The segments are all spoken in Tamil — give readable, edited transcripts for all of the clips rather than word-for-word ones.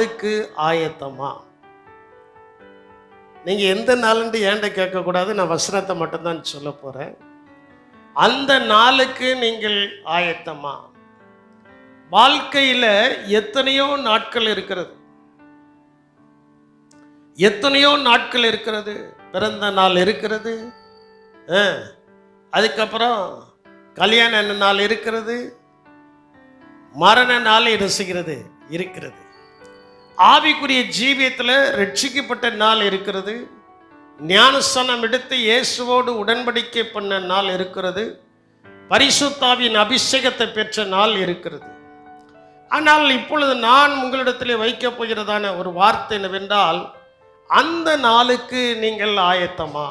நாளுக்கு ஆயத்தமா? நீங்க எந்த நாளுன்னு ஏன்ட கேட்கக்கூடாது, நான் வசனத்தை மட்டும்தான் சொல்ல போறேன். அந்த நாளுக்கு நீங்கள் ஆயத்தமா? வாழ்க்கையில எத்தனையோ நாட்கள் இருக்கிறது, எத்தனையோ நாட்கள் இருக்கிறது. பிறந்த நாள் இருக்கிறது, அதுக்கப்புறம் கல்யாண நாள் இருக்கிறது, மரண நாள் இருக்கிறது. ஆவிக்குரிய ஜீவியத்தில் ரட்சிக்கப்பட்ட நாள் இருக்கிறது, ஞானஸ்நானம் எடுத்து இயேசுவோடு உடன்படிக்கை பண்ண நாள் இருக்கிறது, பரிசுத்தாவின் அபிஷேகத்தை பெற்ற நாள் இருக்கிறது. ஆனால் இப்பொழுது நான் உங்களிடத்தில் வைக்கப் போகிறதான ஒரு வார்த்தை என்னவென்றால், அந்த நாளுக்கு நீங்கள் ஆயத்தமா?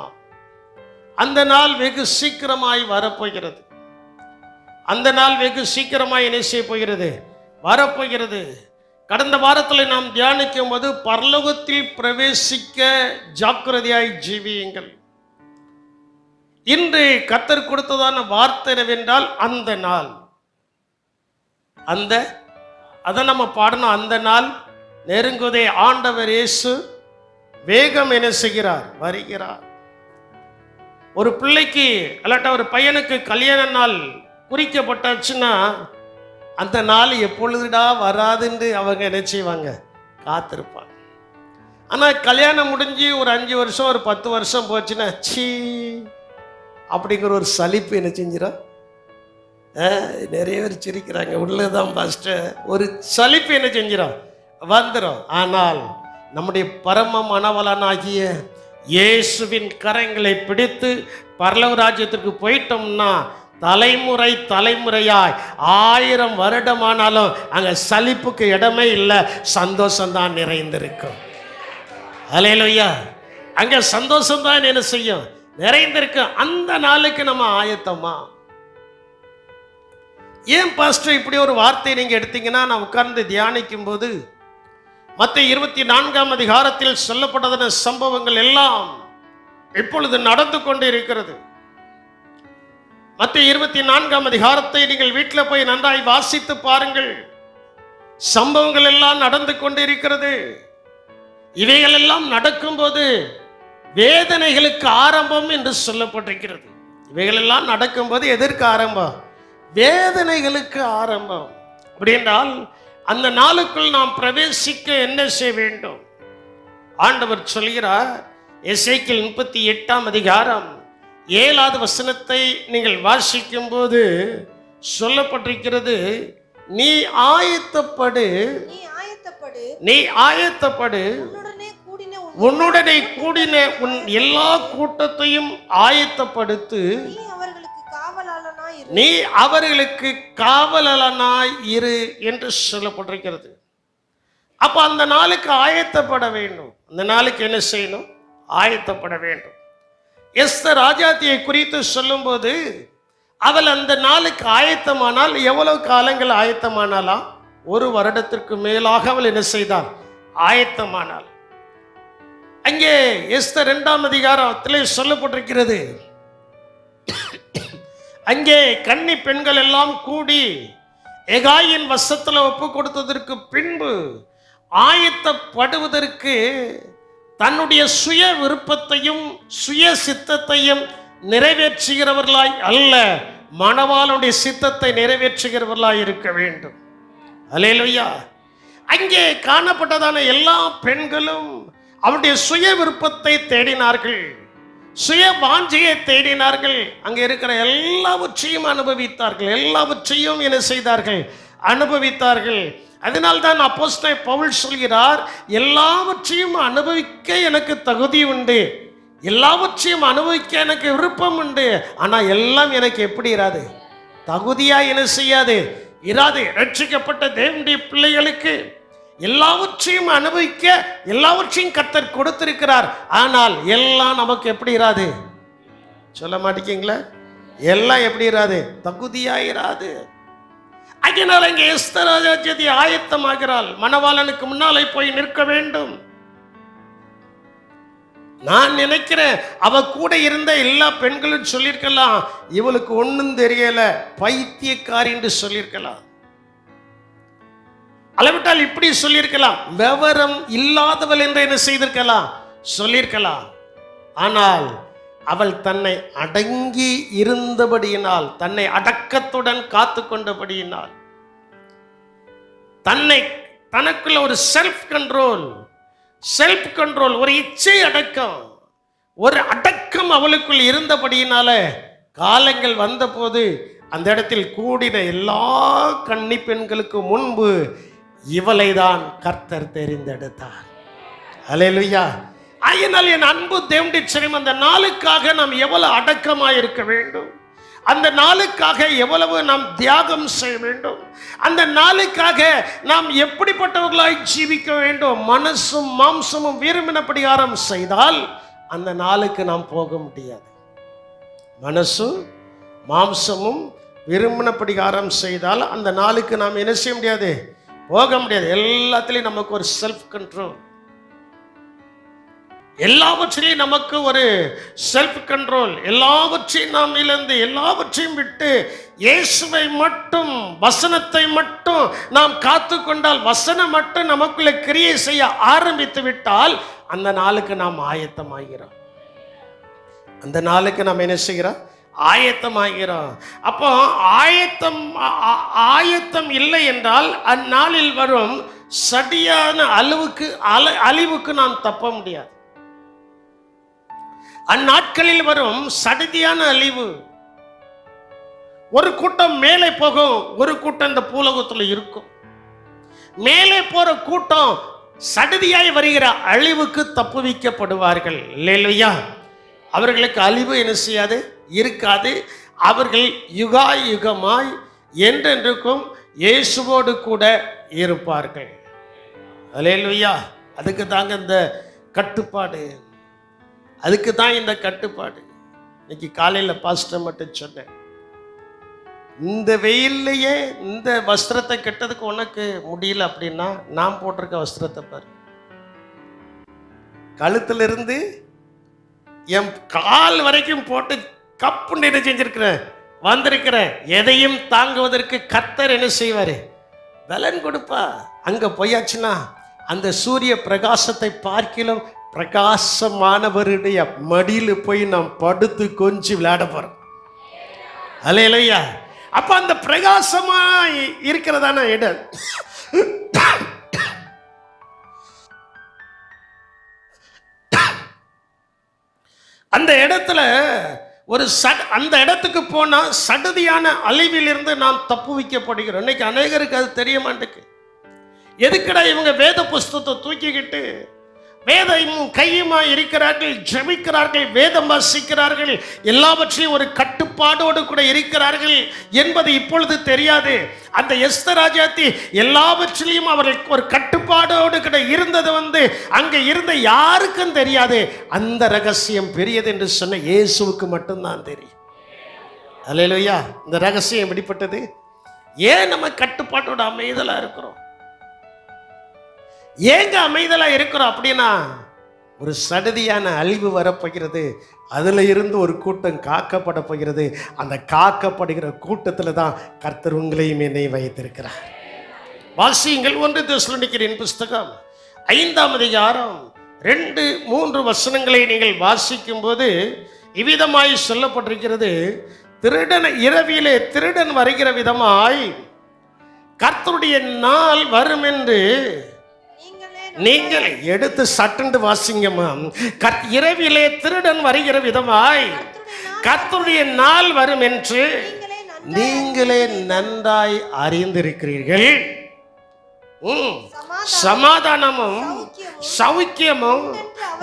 அந்த நாள் வெகு சீக்கிரமாய் வரப்போகிறது. அந்த நாள் வெகு சீக்கிரமாய் என்ன செய்ய போகிறது? வரப்போகிறது. கடந்த வாரத்தில் நாம் தியானிக்கும் போது பரலோகத்தில் பிரவேசிக்க ஜாக்கிரதையாய் ஜீவியுங்கள். இன்று கர்த்தர் கொடுத்ததான வார்த்தை என்னவென்றால், அந்த நாள். அதை நம்ம பாடணும். அந்த நாள் நெருங்குவதே, ஆண்டவர் இயேசு வேகம் என்ன செய்கிறார்? வருகிறார். ஒரு பிள்ளைக்கு அல்லாட்டா ஒரு பையனுக்கு கல்யாண நாள் குறிக்கப்பட்டாச்சுன்னா அந்த நாள் எப்பொழுதுடா வராதுன்னு அவங்க என்ன செய்வாங்க? காத்திருப்பாங்க. ஆனால் கல்யாணம் முடிஞ்சு ஒரு 5 வருஷம் ஒரு 10 வருஷம் போச்சுன்னா சீ அப்படிங்கிற ஒரு சலிப்பு என்ன செஞ்சிடும்? நிறைய பேர் சிரிக்கிறாங்க, உள்ளதான் ஃபஸ்ட்டு ஒரு சலிப்பு என்ன செஞ்சிடும்? வந்துடும். ஆனால் நம்முடைய பரம மனவளனாகிய இயேசுவின் கரங்களை பிடித்து பரலோக ராஜ்யத்திற்கு போயிட்டோம்னா தலைமுறை தலைமுறையாய் 1000 வருடமானாலும் அங்கே சலிப்புக்கு இடமே இல்லை, சந்தோஷம்தான் நிறைந்திருக்கும். அல்லேலூயா. அங்கே சந்தோஷம்தான் என்ன செய்யும்? நிறைந்திருக்கும். அந்த நாளுக்கு நம்ம ஆயத்தமா? ஏன் பாஸ்டர் இப்படி ஒரு வார்த்தை நீங்க எடுத்தீங்கன்னா, நான் உட்கார்ந்து தியானிக்கும் போது மத்தேயு 24ஆம் அதிகாரத்தில் சொல்லப்பட்டதான சம்பவங்கள் எல்லாம் இப்பொழுது நடந்து கொண்டு இருக்கிறது. மத்தேயு 24ஆம் அதிகாரத்தை நீங்கள் வீட்டில் போய் நன்றாய் வாசித்து பாருங்கள். சம்பவங்கள் எல்லாம் நடந்து கொண்டு இருக்கிறது. இவைகள் எல்லாம் நடக்கும்போது வேதனைகளுக்கு ஆரம்பம் என்று சொல்லப்பட்டிருக்கிறது. இவைகள் எல்லாம் நடக்கும்போது எதற்கு ஆரம்பம்? வேதனைகளுக்கு ஆரம்பம். அப்படி என்றால் அந்த நாளுக்குள் நாம் பிரவேசிக்க என்ன செய்ய வேண்டும்? ஆண்டவர் சொல்கிறார். எசேக்கியேல் 38ஆம் அதிகாரம் 7வது வசனத்தை நீங்கள் வாசிக்கும் போது சொல்லப்பட்டிருக்கிறது, நீ ஆயத்தப்படு, நீ ஆயத்தப்படு, உன்னுடனே கூடின உன் எல்லா கூட்டத்தையும் ஆயத்தப்படுத்து, நீ அவர்களுக்கு காவலனாய் இரு என்று சொல்லப்பட்டிருக்கிறது. அப்ப அந்த நாளுக்கு ஆயத்தப்பட வேண்டும். அந்த நாளுக்கு என்ன செய்யணும்? ஆயத்தப்பட வேண்டும். எஸ்தர் ராஜாத்தியை குறித்து சொல்லும்போது அவள் அந்த நாளுக்கு ஆயத்தமானால் எவ்வளவு காலங்கள் ஆயத்தமானாலாம்? 1 வருடத்திற்கு மேலாக அவள் என்ன செய்தாள்? ஆயத்தமானாள். அங்கே எஸ்தர் 2ஆம் அதிகாரத்திலே சொல்லப்பட்டிருக்கிறது, அங்கே கன்னி பெண்கள் எல்லாம் கூடி எகாயின் வசத்தில் ஒப்பு கொடுத்ததற்கு பின்பு ஆயத்தப்படுவதற்கு தன்னுடைய சுய விருப்பத்தையும் சுய சித்தத்தையும் நிறைவேற்றுகிறவர்களாய் அல்ல, மணவாளனுடைய சித்தத்தை நிறைவேற்றுகிறவர்களாய் இருக்க வேண்டும். அல்லேலூயா. அங்கே காணப்பட்டதான எல்லா பெண்களும் அவருடைய சுய விருப்பத்தை தேடினார்கள், சுய வாஞ்சையை தேடினார்கள். அங்கே இருக்கிற எல்லாவற்றையும் அனுபவித்தார்கள், எல்லாவற்றையும் என்ன செய்தார்கள்? அனுபவித்தார்கள். அதனால்தான் அப்போஸ்தலன் பவுல் சொல்கிறார், எல்லாவற்றையும் அனுபவிக்க எனக்கு தகுதி உண்டு, எல்லாவற்றையும் அனுபவிக்க எனக்கு விருப்பம் உண்டு, ஆனால் எல்லாம் எனக்கு எப்படி இராது? தகுதியா என்ன செய்யாது? இராது. ரட்சிக்கப்பட்ட தேவனுடைய பிள்ளைகளுக்கு எல்லாவற்றையும் அனுபவிக்க எல்லாவற்றையும் கர்த்தர் கொடுத்திருக்கிறார். ஆனால் எல்லாம் நமக்கு எப்படி இராது? சொல்ல மாட்டீங்களா? எல்லாம் எப்படி இராது? தகுதியா இராது. அதனால் இங்கே எஸ்தர் ராஜாத்தி ஆயத்தமாகிறாள். மணவாளனுக்கு முன்னாலே போய் நிற்க வேண்டும். நான் நினைக்கிறேன் அவ கூட இருந்த எல்லா பெண்களும் சொல்லியிருக்கலாம், இவளுக்கு ஒன்றும் தெரியல, பைத்தியக்காரி என்று சொல்லியிருக்கலாம். அளவிட்டால் இப்படி சொல்லியிருக்கலாம், விவரம் இல்லாதவள் என்று என்ன செய்திருக்கலாம், சொல்லியிருக்கலாம். ஆனால் அவள் தன்னை அடங்கி இருந்தபடியினால், தன்னை அடக்கத்துடன் காத்து கொண்டபடியினால், தனக்குள்ள ஒரு செல்ஃப் கண்ட்ரோல், ஒரு இச்சை அடக்கம், ஒரு அடக்கம் அவளுக்குள் இருந்தபடியினால காலங்கள் வந்தபோது அந்த இடத்தில் கூடின எல்லா கன்னி பெண்களுக்கு முன்பு இவளை தான் கர்த்தர் தெரிந்தெடுத்தார். அல்லேலூயா. ஆயினால் என் அன்பு தேவனுடைய ஜனமே, அந்த நாளுக்காக நாம் எவ்வளவு அடக்கமாய் இருக்க வேண்டும், அந்த நாளுக்காக எவ்வளவு நாம் தியாகம் செய்ய வேண்டும், அந்த நாளுக்காக நாம் எப்படிப்பட்டவர்களாய் ஜீவிக்க வேண்டும். மனசும் மாம்சமும் விரும்பினபடியாரம் செய்தால் அந்த நாளுக்கு நாம் போக முடியாது. மனசும் மாம்சமும் விரும்பினபடியாரம் செய்தால் அந்த நாளுக்கு நாம் என்ன செய்ய முடியாது, போக முடியாது. எல்லாத்திலையும் நமக்கு ஒரு செல்ஃப் கண்ட்ரோல், எல்லாவற்றிலையும் நமக்கு ஒரு செல்ஃப் கண்ட்ரோல். எல்லாவற்றையும் நாம் இழந்து, எல்லாவற்றையும் விட்டு இயேசுவை மட்டும், வசனத்தை மட்டும் நாம் காத்து கொண்டால், வசனம் மட்டும் நமக்குள்ள கிரியை செய்ய ஆரம்பித்து விட்டால் அந்த நாளுக்கு நாம் ஆயத்தமாகிறோம். அந்த நாளுக்கு நாம் என்ன செய்கிறோம், ஆயத்தமாகிறோம். அப்போ ஆயத்தம் இல்லை என்றால் அந்நாளில் வரும் சரியான அழிவுக்கு நாம் தப்ப முடியாது. அந்நாட்களில் வரும் சடிதியான அழிவு. ஒரு கூட்டம் மேலே போகும், ஒரு கூட்டம் இந்த பூலோகத்தில் இருக்கும். மேலே போற கூட்டம் சடிதியாய் வருகிற அழிவுக்கு தப்புவிக்கப்படுவார்கள். இல்லையா? அவர்களுக்கு அழிவு என்ன செய்யாது, இருக்காது. அவர்கள் யுகாயுகமாய் என்றென்றுக்கும் இயேசுவோடு கூட இருப்பார்கள். அல்லேலூயா. அதுக்கு தாங்க இந்த கட்டுப்பாடு, அதுக்கு தான் இந்த கட்டுப்பாடு. இன்னைக்கு காலையில் பாஸ்டர் மட்டும் சொன்னேன், இந்த வெயில்லையே இந்த வஸ்திரத்தை கெட்டதுக்கு உனக்கு முடியல அப்படின்னா நான் போட்டிருக்க வஸ்திரத்தை பாரு. கழுத்திலிருந்து என் கால் வரைக்கும் போட்டு கப்பு நிறைய செஞ்சிருக்கிறேன், வந்திருக்கிறேன். எதையும் தாங்குவதற்கு கர்த்தர் என்ன செய்வாரு, பலன் கொடுப்பா. அங்க போயாச்சுன்னா அந்த சூரிய பிரகாசத்தை பார்க்கிலும் பிரகாசமானவருடைய மடியில் போய் நாம் படுத்து கொஞ்சம் விளையாட போறோம். அல்லேலூயா. அப்ப அந்த பிரகாசமா இருக்கிறதான இடம், அந்த இடத்துல அந்த இடத்துக்கு போனா சடுதியான அழிவிலிருந்து நாம் தப்பு வைக்கப்படுகிறோம். இன்னைக்கு அநேகருக்கு அது தெரிய மாட்டேங்குது. எதுக்கடா இவங்க வேத புஸ்தகத்தை தூக்கிக்கிட்டு வேதையும் கையுமா இருக்கிறார்கள், ஜெபிக்கிறார்கள், வேதம் வாசிக்கிறார்கள், எல்லாவற்றையும் ஒரு கட்டுப்பாடோடு கூட இருக்கிறார்கள் என்பது இப்பொழுது தெரியாது. அந்த எஸ்தர் ராஜாத்தி எல்லாவற்றிலையும் அவர்கள் ஒரு கட்டுப்பாடோடு கூட இருந்தது அங்க இருந்த யாருக்கும் தெரியாது. அந்த ரகசியம் பெரியது என்று சொன்ன இயேசுவுக்கு மட்டும்தான் தெரியும். அல்லேலூயா. இந்த ரகசியம் எப்படிப்பட்டது? ஏன் நம்ம கட்டுப்பாட்டோட அமைதலா இருக்கிறோம்? ஏங்க அமைதலா இருக்கிறோம் அப்படின்னா, ஒரு சடுதியான அழிவு வரப்போகிறது, அதுல இருந்து ஒரு கூட்டம் காக்கப்பட போகிறது. அந்த காக்கப்படுகிற கூட்டத்தில் தான் கர்த்தர் உங்களையும் என்னை வைத்திருக்கிறார். வாசியுங்கள் 1 தெசலோனிக்கேயரின் புஸ்தகம் 5ஆம் அதிகாரம் 2-3 வசனங்களை நீங்கள் வாசிக்கும் போது இவ்விதமாய் சொல்லப்பட்டிருக்கிறது. இரவிலே திருடன் வருகிற விதமாய் கர்த்தருடைய நாள் வரும் என்று நீங்கள் எடுத்து சட்டண்டு வாசிங்கம்மா. இரவிலே திருடன் வருகிற விதமாய் கர்த்தருடைய நாள் வரும் என்று நீங்களே நன்றாய் அறிந்திருக்கிறீர்கள். சமாதானமும் சௌக்கியமும்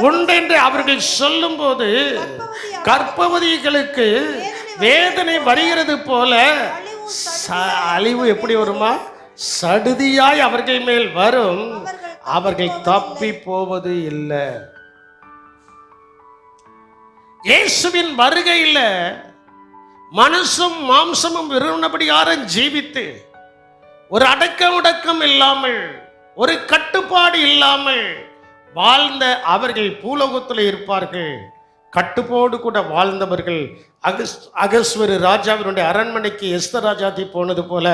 உண்டென்று அவர்கள் சொல்லும் போது கர்ப்பவதிகளுக்கு வேதனை வருகிறது போல அழிவு எப்படி வருமா, சடுதியாய் அவர்கள் மேல் வரும், அவர்கள் தப்பி போவது இல்லை. இயேசுவின் வருகையில் மனசும் மாம்சமும் விரும்பினபடியாரம் ஜீவித்து ஒரு அடக்கம் இல்லாமல், ஒரு கட்டுப்பாடு இல்லாமல் வாழ்ந்த அவர்கள் பூலோகத்தில் இருப்பார்கள். கட்டுப்போடு கூட வாழ்ந்தவர்கள். அகஸ்வரு ராஜாவினுடைய அரண்மனைக்கு எஸ்தர் ராஜாத்தி போனது போல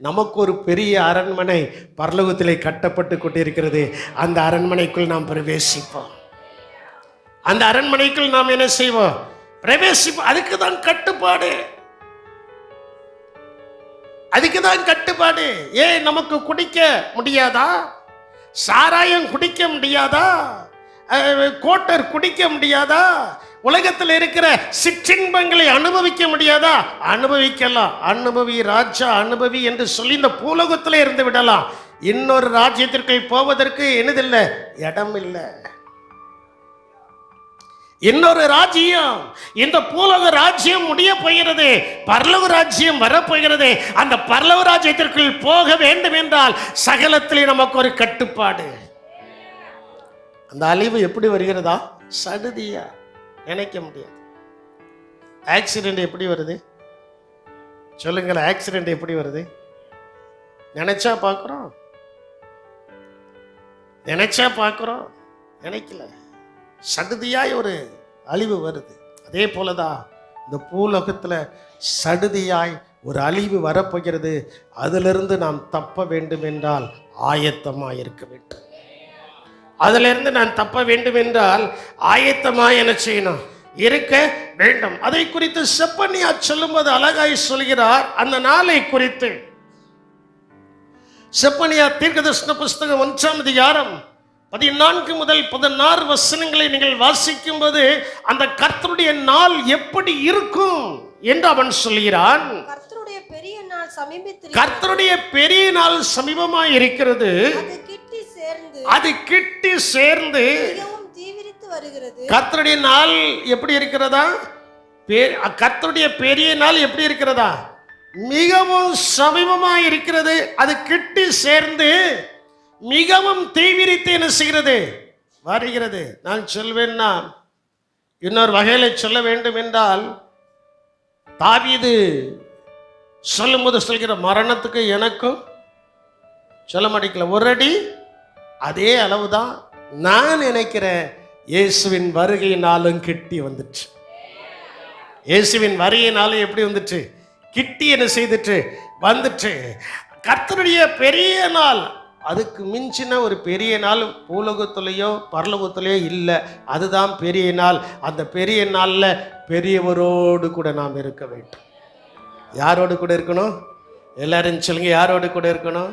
நமக்கு ஒரு பெரிய அரண்மனை பரலோகத்திலே கட்டப்பட்டு கொண்டிருக்கிறது. அந்த அரண்மனைக்குள் நாம் பிரவேசிப்போம். அந்த அரண்மனைக்குள் நாம் என்ன செய்வோம்? பிரவேசிப்போம். அதுக்கு தான் கட்டுப்பாடு, அதுக்கு தான் கட்டுப்பாடு. ஏன் நமக்கு குடிக்க முடியாதா? சாராயம் குடிக்க முடியாதா? கோட்டர் குடிக்க முடியாதா? உலகத்தில் இருக்கிற சிற்றின்பங்களை அனுபவிக்க முடியாதா? அனுபவிக்கலாம். அனுபவி ராஜா அனுபவி என்று சொல்லி இந்த பூலோகத்தில் இருந்து விடலாம். இன்னொரு ராஜ்யத்திற்கு போவதற்கு என்னதில்லை, இடம் இல்லை. இன்னொரு ராஜ்யம், இந்த பூலோக ராஜ்யம் முடிய போகிறது, பரலோக ராஜ்யம் வரப்போகிறது. அந்த பரலோக ராஜ்யத்திற்குள் போக வேண்டும் என்றால் சகலத்திலே நமக்கு ஒரு கட்டுப்பாடு. அந்த அழிவு எப்படி வருகிறதா? சடுதியா, நினைக்க முடியாது. ஆக்சிடென்ட் எப்படி வருது சொல்லுங்கள்? ஆக்சிடென்ட் எப்படி வருது? நினைச்சா பார்க்குறோம், நினைச்சா பார்க்குறோம், நினைக்கல. சடுதியாய் ஒரு அழிவு வருது. அதே போலதான் இந்த பூலோகத்தில் சடுதியாய் ஒரு அழிவு வரப்போகிறது. அதிலிருந்து நாம் தப்ப வேண்டும் என்றால் ஆயத்தமாக இருக்க வேண்டும். அதிலிருந்து நான் தப்ப வேண்டும் என்றால் ஆயத்தமாக என்ன செய்யணும்? இருக்க வேண்டும். அதை குறித்து செப்பனியா சொல்லும்போது அழகாய் சொல்கிறார். அந்த நாளை குறித்து செப்பனியா தீர்க்கதரிசன புஸ்தகம் 1ஆம் அதிகாரம் 14 முதல் 16 வசனங்களை நீங்கள் வாசிக்கும் போது அந்த கர்த்தருடைய நாள் எப்படி இருக்கும் என்று அவன் சொல்கிறான். கர்த்தருடைய பெரிய நாள் சமீபமாய் இருக்கிறது. அது கிட்டி சேர்ந்து கர்த்தருடைய நாள் எப்படி இருக்கிறதா? கர்த்தருடைய பெரிய நாள் எப்படி இருக்கிறதா? மிகவும் சமீபமாய் இருக்கிறது. அது கிட்டி சேர்ந்து மிகவும் தீவிரித்து என்ன செய்கிறது? வருகிறது. நான் சொல்வேன்னா, இன்னொரு வகையில சொல்ல வேண்டும் என்றால், தாவீது சொல்லும்போது சொல்கிற மரணத்துக்கு எனக்கும் சொல்ல மாட்டேங்கல ஒரு அடி, அதே அளவுதான் நான் நினைக்கிறேன். இயேசுவின் வருகையினாலும் கிட்டி வந்துச்சு. இயேசுவின் வருகையினாலும் எப்படி வந்துச்சு? கிட்டி என்ன செய்துட்டு வந்துட்டு. கர்த்தருடைய பெரிய நாள், அதுக்கு மிஞ்சின ஒரு பெரிய நாள் பூலோகத்திலேயோ பரலோகத்திலேயோ இல்லை. அதுதான் பெரிய நாள். அந்த பெரிய நாளில் பெரியவரோடு கூட நாம் இருக்க வேண்டும். யாரோடு கூட இருக்கணும்? எல்லாரும் சொல்லுங்க, யாரோடு கூட இருக்கணும்?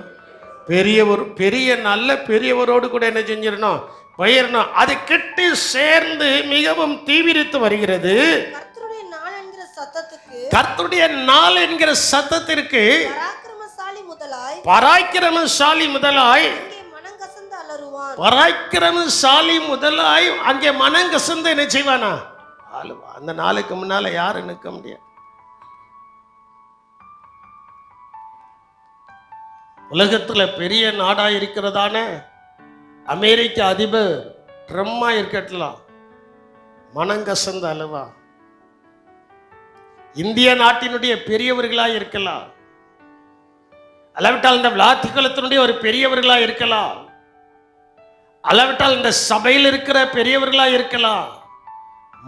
பெரிய நல்ல பெரியவரோடு கூட என்ன செஞ்சிடணும்? பயிரணும். அது கிட்டி சேர்ந்து மிகவும் தீவிரித்து வருகிறது. கர்த்தருடைய நாள் என்கிற சத்தத்திற்கு பராக்கிரமசாலி முதலாய் அங்கே மனங்கசந்து என்ன செய்வானா? அந்த நாளுக்கு முன்னால யாரும் நிற்க முடியாது. உலகத்துல பெரிய நாடா இருக்கிறதான அமெரிக்க அதிபர் ட்ரம்மா இருக்கட்லாம், மனங்கசந்த அளவா. இந்திய நாட்டினுடைய பெரியவர்களா இருக்கலாம், அளவிட்டால் இந்த விளாத்திக்குளத்தினுடைய ஒரு பெரியவர்களா இருக்கலாம், அளவிட்டால் இந்த சபையில் இருக்கிற பெரியவர்களா இருக்கலாம்.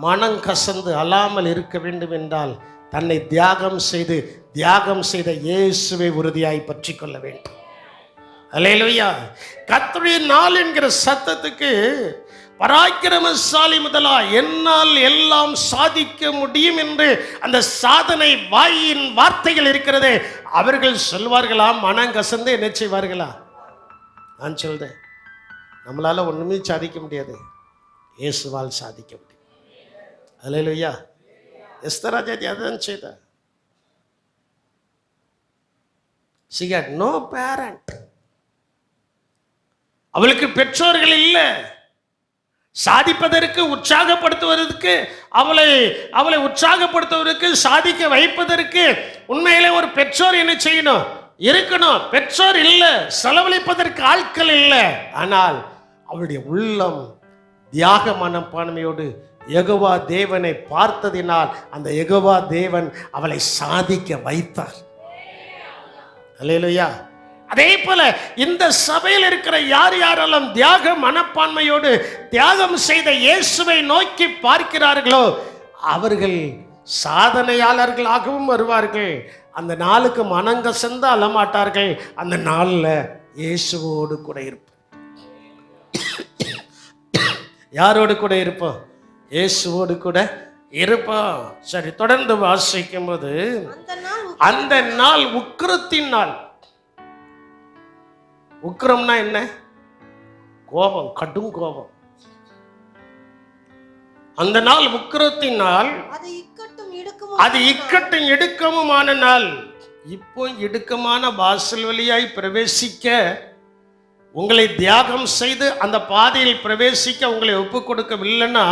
மனம் கசந்து அழாமல் இருக்க வேண்டும் என்றால் தன்னை தியாகம் செய்த இயேசுவை உறுதியாய் பற்றி கொள்ள வேண்டும். அல்லேலூயா. கர்த்தருடைய நாள் என்கிற சத்தத்துக்கு பராக்கிரமசாலி முதலா என்னால் எல்லாம் சாதிக்க முடியும் என்று அந்த சாதனை வாயின் வார்த்தைகள் இருக்கிறது. அவர்கள் சொல்வார்களா? மனம் கசந்து என்ன செய்வார்களா? நான் சொல்றேன், நம்மளால ஒண்ணுமே சாதிக்க முடியாது, இயேசுவால் சாதிக்க முடியும். அல்லேலூயா. எஸ்தர் ராஜாதி அதான் செய்தார். She had no parent. அவளுக்கு பெற்றோர்கள் இல்லை. சாதிப்பதற்கு உற்சாகப்படுத்துவதற்கு அவளை உற்சாகப்படுத்துவதற்கு சாதிக்க வைப்பதற்கு உண்மையிலே ஒரு பெற்றோர் என்ன செய்யணும்? இருக்கணும். பெற்றோர் இல்லை, செலவழிப்பதற்கு ஆட்கள் இல்லை. ஆனால் அவளுடைய உள்ளம் தியாக மனப்பான்மையோடு யெகோவா தேவனை பார்த்ததினால் அந்த யெகோவா தேவன் அவளை சாதிக்க வைத்தார். அல்லேலூயா. அதே போல இந்த சபையில் இருக்கிற யார் யாரெல்லாம் தியாக மனப்பான்மையோடு தியாகம் செய்த இயேசுவை நோக்கி பார்க்கிறார்களோ அவர்கள் சாதனையாளர்களாகவும் வருவார்கள். அந்த நாளுக்கு மனங்கசந்து அழமாட்டார்கள். அந்த நாளில் இயேசுவோடு கூட இருப்போம். யாரோடு கூட இருப்போம்? இயேசுவோடு கூட இருப்போம். சரி, தொடர்ந்து வாசிக்கும் போது அந்த நாள் உக்கிரத்தின் நாள். உக்கிரம்னா என்ன? கோபம், கடும் கோபம். அந்த நாள் உக்கிரத்தின் நாள், அது இக்கட்டும் இடுக்கமுமான நாள். இப்போ இடுக்கமான வாசல் வழியாய் பிரவேசிக்க, உங்களை தியாகம் செய்து அந்த பாதையில் பிரவேசிக்க உங்களை ஒப்பு கொடுக்கவில்லைன்னா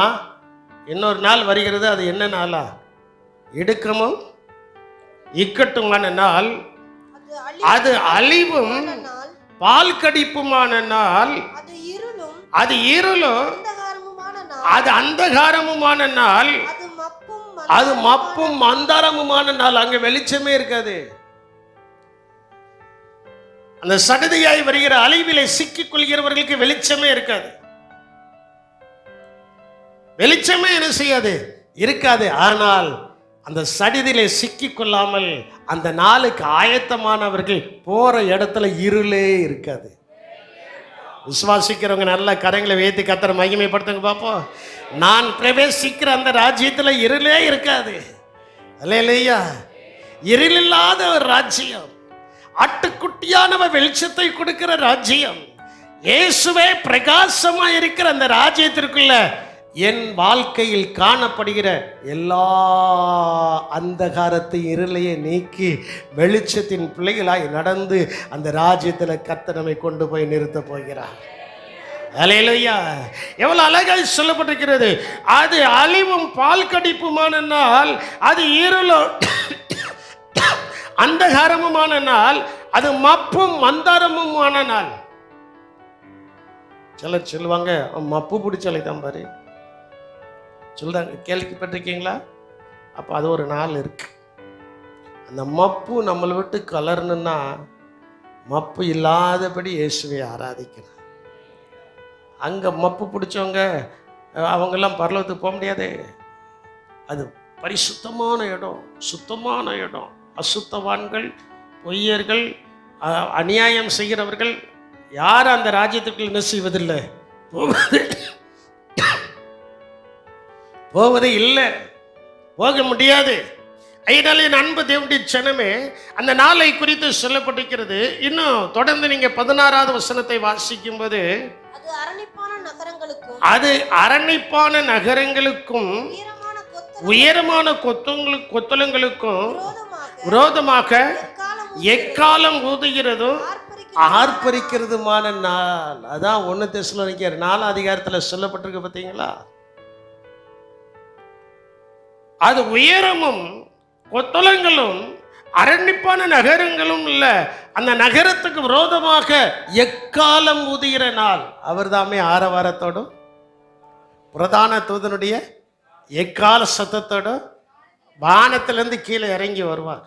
இன்னொரு நாள் வருகிறது. அது என்ன நாளா? இடுக்கமும் இக்கட்டுமான நாள். அது அழிவும் பால் கடிப்புமான நாள். அது இருளும் அது அந்தகாரமுமான நாள். அது மப்பும் அந்தாரமுமான நாள். அங்க வெளிச்சமே இருக்காது. அந்த சடுதியாய் வருகிற அழிவிலே சிக்கிக் கொள்கிறவர்களுக்கு வெளிச்சமே இருக்காது. வெளிச்சமே என்ன செய்யாது? இருக்காது. ஆனால் அந்த சடிதிலே சிக்கிக் கொள்ளாமல் அந்த நாளுக்கு ஆயத்தமானவர்கள் போற இடத்துல இருளே இருக்காது. விசுவாசிக்கிறவங்க நல்ல கரங்களை வைத்து கர்த்தரை மகிமைப்படுத்துங்க பார்ப்போம். நான் பிரவேசிக்கிற அந்த ராஜ்யத்துல இருளே இருக்காது. அல்லேலூயா. இருள் இல்லாத ஒரு ராஜ்யம், ஆட்டுக்குட்டியானவர் வெளிச்சத்தை கொடுக்கிற ராஜ்யம், இயேசுவே பிரகாசமா இருக்கிற அந்த ராஜ்யத்திற்குள்ள என் வாழ்க்கையில் காணப்படுகிற எல்லா அந்தகாரத்தை இருளையே நீக்கி வெளிச்சத்தின் பிள்ளைகளாய் நடந்து அந்த ராஜ்யத்தில் கர்த்தர் நம்மை கொண்டு போய் நிறுத்த போகிறார். அல்லேலூயா. எவ்வளவு அழகாய் சொல்லப்பட்டிருக்கிறது. அது அழிவும் பால் கடிப்புமான நாள், அது இருளும் அந்தகாரமுமான நாள், அது மப்பும் மந்தாரமுமான நாள். சிலர் சொல்லுவாங்க, மப்பு பிடிச்சலை தான் பாரு சொல்றாங்க. கேள்விப்பட்டிருக்கீங்களா? அப்போ அது ஒரு நாள் இருக்கு. அந்த மப்பு நம்மளை விட்டு கலரணுன்னா மப்பு இல்லாதபடி இயேசுவை ஆராதிக்கணும். அங்கே மப்பு பிடிச்சவங்க அவங்கெல்லாம் பரலோகத்துக்கு போக முடியாது. அது பரிசுத்தமான இடம், சுத்தமான இடம். அசுத்தவான்கள், பொய்யர்கள், அநியாயம் செய்கிறவர்கள் யாரும் அந்த ராஜ்யத்துக்குள் என்ன செய்வதில்லை, போவதே இல்லை, போக முடியாது. அதனால என் அன்பு தேவனுடைய ஜனமே, அந்த நாளை குறித்து சொல்லப்பட்டிருக்கிறது. இன்னும் தொடர்ந்து நீங்க 16வது வசனத்தை வாசிக்கும் போது, அது அரணிப்பான நகரங்களுக்கும் உயரமான கொத்தளங்களுக்கும் விரோதமாக எக்காலம் ஊதுகிறதும் ஆர்ப்பரிக்கிறதுமான நாள். அதான் 1 தெசலோனிக்கேயர் 4 அதிகாரத்தில் சொல்லப்பட்டிருக்கு. பார்த்தீங்களா? அது உயரமும் கொத்தளங்களும் அரண்யப்பான நகரங்களும் இல்ல, அந்த நகரத்துக்கு விரோதமாக எக்காலம் ஊதுகிற நாள். அவர் தாமே ஆரவாரத்தோடும் பிரதான தூதனுடைய எக்கால சத்தத்தோடு வானத்திலிருந்து கீழே இறங்கி வருவார்.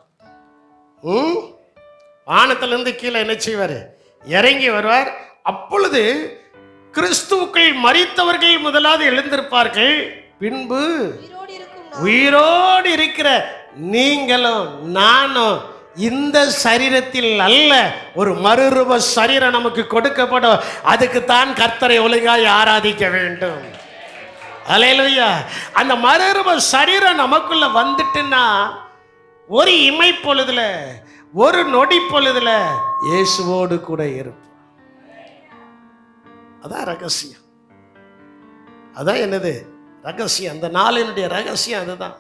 வானத்திலிருந்து கீழே என்ன செய்வார்? இறங்கி வருவார். அப்பொழுது கிறிஸ்துவுக்குள் மரித்தவர்கள் முதலாவது எழுந்திருப்பார்கள். பின்பு உயிரோடு இருக்கிற நீங்களும் நானும் இந்த சரீரத்தில் அல்ல, ஒரு மறுரூப சரீரம் நமக்கு கொடுக்கப்படும். அதுக்கு தான் கர்த்தரை ஒழுங்காய் ஆராதிக்க வேண்டும். அல்லேலூயா. அந்த மறுரூப சரீரம் நமக்குள்ள வந்துட்டுன்னா ஒரு இமை பொழுதுல, ஒரு நொடி பொழுதுல இயேசுவோடு கூட இருப்போம். அதான் ரகசியம். அதான் என்னது ரகசியம்? அந்த நாளினுடைய ரகசியம் அதுதான்.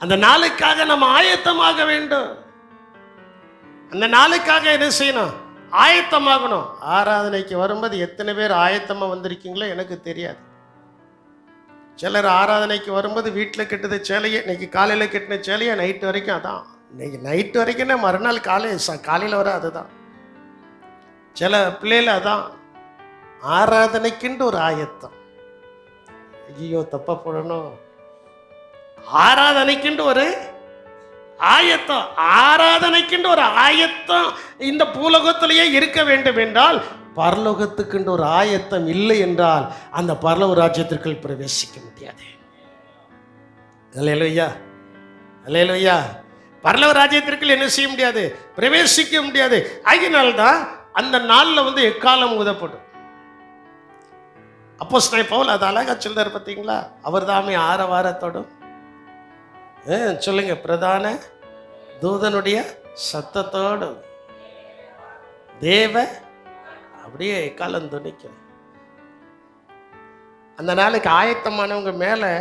அந்த நாளுக்காக நம்ம ஆயத்தமாக வேண்டும். அந்த நாளுக்காக என்ன செய்யணும்? ஆயத்தமாகணும். ஆராதனைக்கு வரும்போது எத்தனை பேர் ஆயத்தமாக வந்திருக்கீங்களோ எனக்கு தெரியாது. சிலர் ஆராதனைக்கு வரும்போது வீட்டில் கெட்டது சேலையே, இன்னைக்கு காலையில் கெட்டின சேலையே நைட்டு வரைக்கும் அதான். இன்னைக்கு நைட்டு வரைக்கும்னா மறுநாள் காலையில் வர அதுதான். சில பிள்ளைகள் அதான் ஆராதனைக்குன்ட்டு ஒரு ஆயத்தம். ஐயோ தப்பா போடணும். ஆராதனைக்குன்ட்டு ஒரு ஆயத்தம். ஆராதனைக்குன்ற ஒரு ஆயத்தம் இந்த பூலோகத்திலேயே இருக்க வேண்டும் என்றால், பரலோகத்துக்குன்ற ஒரு ஆயத்தம் இல்லை என்றால் அந்த பரலோக ராஜ்யத்திற்குள் பிரவேசிக்க முடியாது. அல்லேலூயா, அல்லேலூயா. பரலோக ராஜ்யத்திற்குள் என்ன செய்ய முடியாது? பிரவேசிக்க முடியாது. அதனால்தான் அந்த நாளில் எக்காலம் ஊதப்படும். அப்போஸ்தலன் பவுல் அது அழகா சொல்றாரு பார்த்தீங்களா? அவர் தாமே ஆரவாரத்தோடும் சொல்லுங்க, பிரதான தூதனுடைய சத்தத்தோடு தேவ அப்படியே எக்காலம் துணிக்கும். அந்த நாளுக்கு ஆயத்தமானவங்க மேலே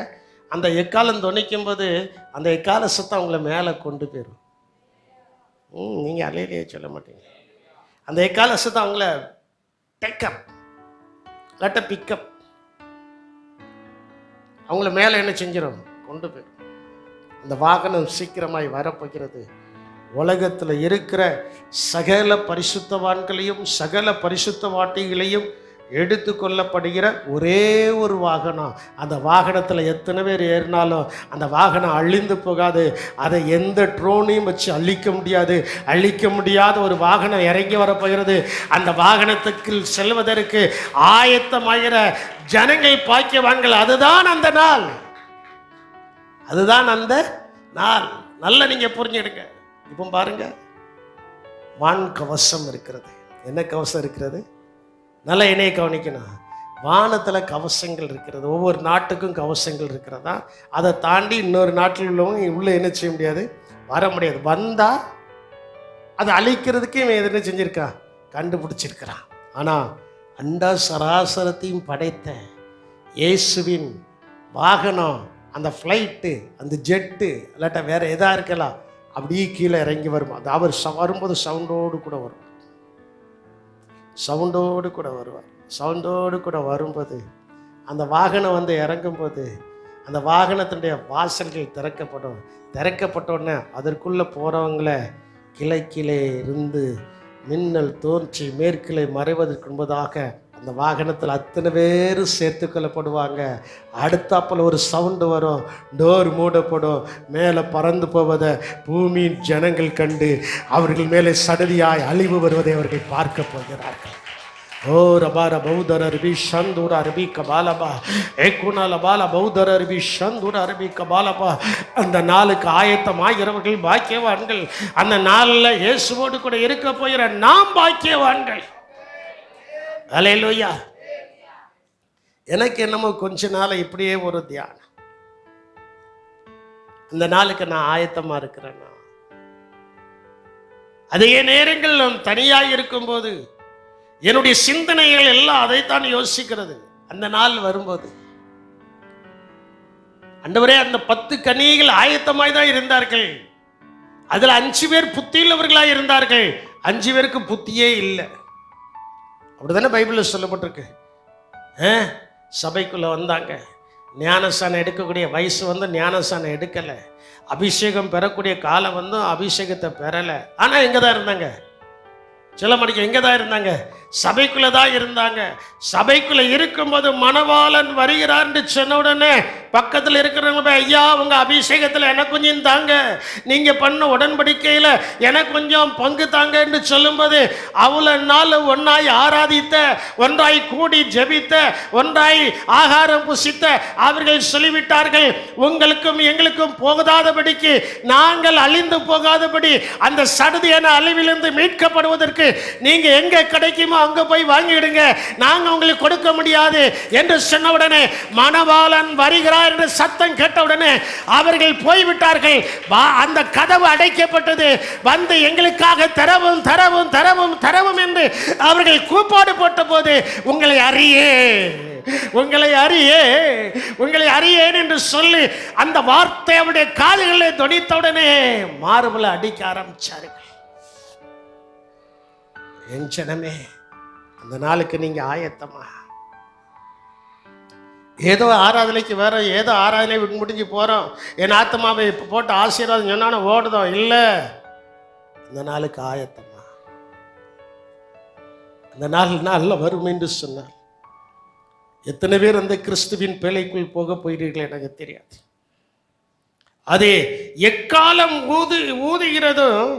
அந்த எக்காலம் துணிக்கும் போது அந்த எக்கால சத்தம் அவங்கள மேலே கொண்டு போயிடும். நீங்கள் அலையிலேயே சொல்ல மாட்டீங்க. அந்த எக்கால சத்தம் அவங்கள டேக்கப் லட்ட பிக்கப் அவங்கள மேலே என்ன செஞ்சிடும்? கொண்டு போயிடும். அந்த வாகனம் சீக்கிரமாய் வரப்போகிறது. உலகத்தில் இருக்கிற சகல பரிசுத்தவான்களையும் சகல பரிசுத்தவாட்டிகளையும் எடுத்து கொள்ளப்படுகிற ஒரே ஒரு வாகனம். அந்த வாகனத்தில் எத்தனை பேர் ஏறினாலும் அந்த வாகனம் அழிந்து போகாது. அதை எந்த ட்ரோனையும் வச்சு அழிக்க முடியாது. அழிக்க முடியாத ஒரு வாகனம் இறங்கி வரப்போகிறது. அந்த வாகனத்துக்கு செல்வதற்கு ஆயத்தமாகிற ஜனங்கள் பாக்கியவான்கள். அதுதான் அந்த நாள், அதுதான் அந்த நாள். நல்லா நீங்க புரிஞ்சுடுங்க. இப்போ பாருங்க, வான் கவசம் இருக்கிறது. என்ன கவசம் இருக்கிறது? நல்லா என்னைய கவனிக்கணும். வானத்தில் கவசங்கள் இருக்கிறது. ஒவ்வொரு நாட்டுக்கும் கவசங்கள் இருக்கிறதா. அதை தாண்டி இன்னொரு நாட்டில் உள்ளவங்க உள்ளே என்ன செய்ய முடியாது? வர முடியாது. வந்தால் அதை அழிக்கிறதுக்கு இவன் என்ன செஞ்சிருக்கான்? கண்டுபிடிச்சிருக்கிறான். ஆனால் அண்டா சராசரத்தையும் படைத்த இயேசுவின் வாகனம், அந்த ஃப்ளைட்டு, அந்த ஜெட்டு, இல்லாட்டா வேற எதாக இருக்கலாம், அப்படியே கீழே இறங்கி வரும். அது அவர் வரும்போது சவுண்டோடு கூட வரும். சவுண்டோடு கூட வருவார். சவுண்டோடு கூட வரும்போது அந்த வாகனம் இறங்கும்போது அந்த வாகனத்தினுடைய வாசல்கள் திறக்கப்படும். திறக்கப்பட்டோடனே அதற்குள்ளே போகிறவங்கள கிழக்கிலே இருந்து மின்னல் தோன்றி மேற்கிலே மறைவதற்கு முன்பதாக அந்த வாகனத்தில் அத்தனை பேர் சேர்த்து கொள்ளப்படுவாங்க. அடுத்தாப்பில் ஒரு சவுண்டு வரும், டோர் மூடப்படும். மேலே பறந்து போவதை பூமியின் ஜனங்கள் கண்டு அவர்கள் மேலே சடதியாய் அழிவு வருவதை அவர்கள் பார்க்க போகிறார்கள். ஓ ரபார பௌதர அரபி ஷந்தூர அரபி கபாலபா ஏகுணால பால பௌதர அரபி ஷந்தூர அரபி கபாலபா. அந்த நாளுக்கு ஆயத்தமாகிறவர்கள் பாக்கியவான்கள். அந்த நாளில் இயேசுவோடு கூட இருக்க போகிற நாம் பாக்கியவான்கள். அல்லேலூயா. எனக்கு என்னமோ கொஞ்ச நாள் இப்படியே ஒரு தியானம். இந்த நாளுக்கு நான் ஆயத்தமா இருக்கிறேன்னா, அதே நேரங்கள் நான் தனியாக இருக்கும்போது என்னுடைய சிந்தனைகள் எல்லாம் அதைத்தான் யோசிக்கிறது. அந்த நாள் வரும்போது ஆண்டவரே, அந்த 10 கன்னிகைகள் ஆயத்தமாய் தான் இருந்தார்கள். அதுல 5 பேர் புத்தியுள்ளவர்களாய் இருந்தார்கள். 5 பேருக்கு புத்தியே இல்லை. அப்படிதானே பைபிளில் சொல்லப்பட்டிருக்கு. சபைக்குள்ள வந்தாங்க, ஞானஸ்தானம் எடுக்கக்கூடிய வயசு ஞானஸ்தானம் எடுக்கலை. அபிஷேகம் பெறக்கூடிய காலம் அபிஷேகத்தை பெறலை. ஆனால் எங்கே தான் இருந்தாங்க? சொல்ல மாட்டேங்க. எங்கே தான் இருந்தாங்க? சபைக்குள்ளே தான் இருந்தாங்க. சபைக்குள்ளே இருக்கும்போது மணவாளன் வருகிறார் என்று சொன்ன உடனே பக்கத்தில் இருக்கிறவங்க, ஐயா உங்கள் அபிஷேகத்தில் எனக்கு கொஞ்சம் தாங்க, நீங்கள் பண்ண உடன்படிக்கையில் எனக்கு கொஞ்சம் பங்கு தாங்க என்று சொல்லும்போது அவ்வளோ நாள் ஒன்றாய் ஆராதித்த, ஒன்றாய் கூடி ஜெபித்த, ஒன்றாய் ஆகாரம் புசித்த அவர்கள் சொல்லிவிட்டார்கள், உங்களுக்கும் எங்களுக்கும் போகாதபடிக்கு, நாங்கள் அழிந்து போகாதபடி அந்த சடுதியான அழிவிலிருந்து மீட்கப்படுவதற்கு நீங்க எங்க கிடைக்குமோ அங்க போய் வாங்கிடுங்க, நாங்க உங்களுக்கு கொடுக்க முடியாது என்று சொன்ன உடனே மணவாளன் வருகிறார் என்ற சத்தம் கேட்டவுடனே அவர்கள் போய்விட்டார்கள். அந்த கதவு அடைக்கப்பட்டது. வந்து எங்களுக்காக தரவும் தரவும் தரவும் தரவும் என்று அவர்கள் கூப்பாடு போட்ட போது, உங்களை அறியே உங்களை அறியே உங்களை அறியேன் என்று சொல்லி அந்த வார்த்தை அவருடைய காதுகளில் தொனித்தவுடனே மார்புல அடிக்க ஆரம்பிச்சார்கள். என் ஜனமே, அந்த நாளுக்கு நீங்க ஆயத்தமா? ஏதோ ஆராதனைக்கு வேற ஏதோ ஆராதனை முடிஞ்சு போறோம், என் ஆத்மாவை இப்போ போட்டு ஆசீர்வாதம் சொன்னா ஓடுதோம். இல்லை, அந்த நாளுக்கு ஆயத்தமா? அந்த நாள் வரும் என்று சொன்னார். எத்தனை பேர் அந்த கிறிஸ்துவின் பிழைக்குள் போக போகிறீர்கள் எனக்கு தெரியாது. அது எக்காலம் ஊதுகிறதும்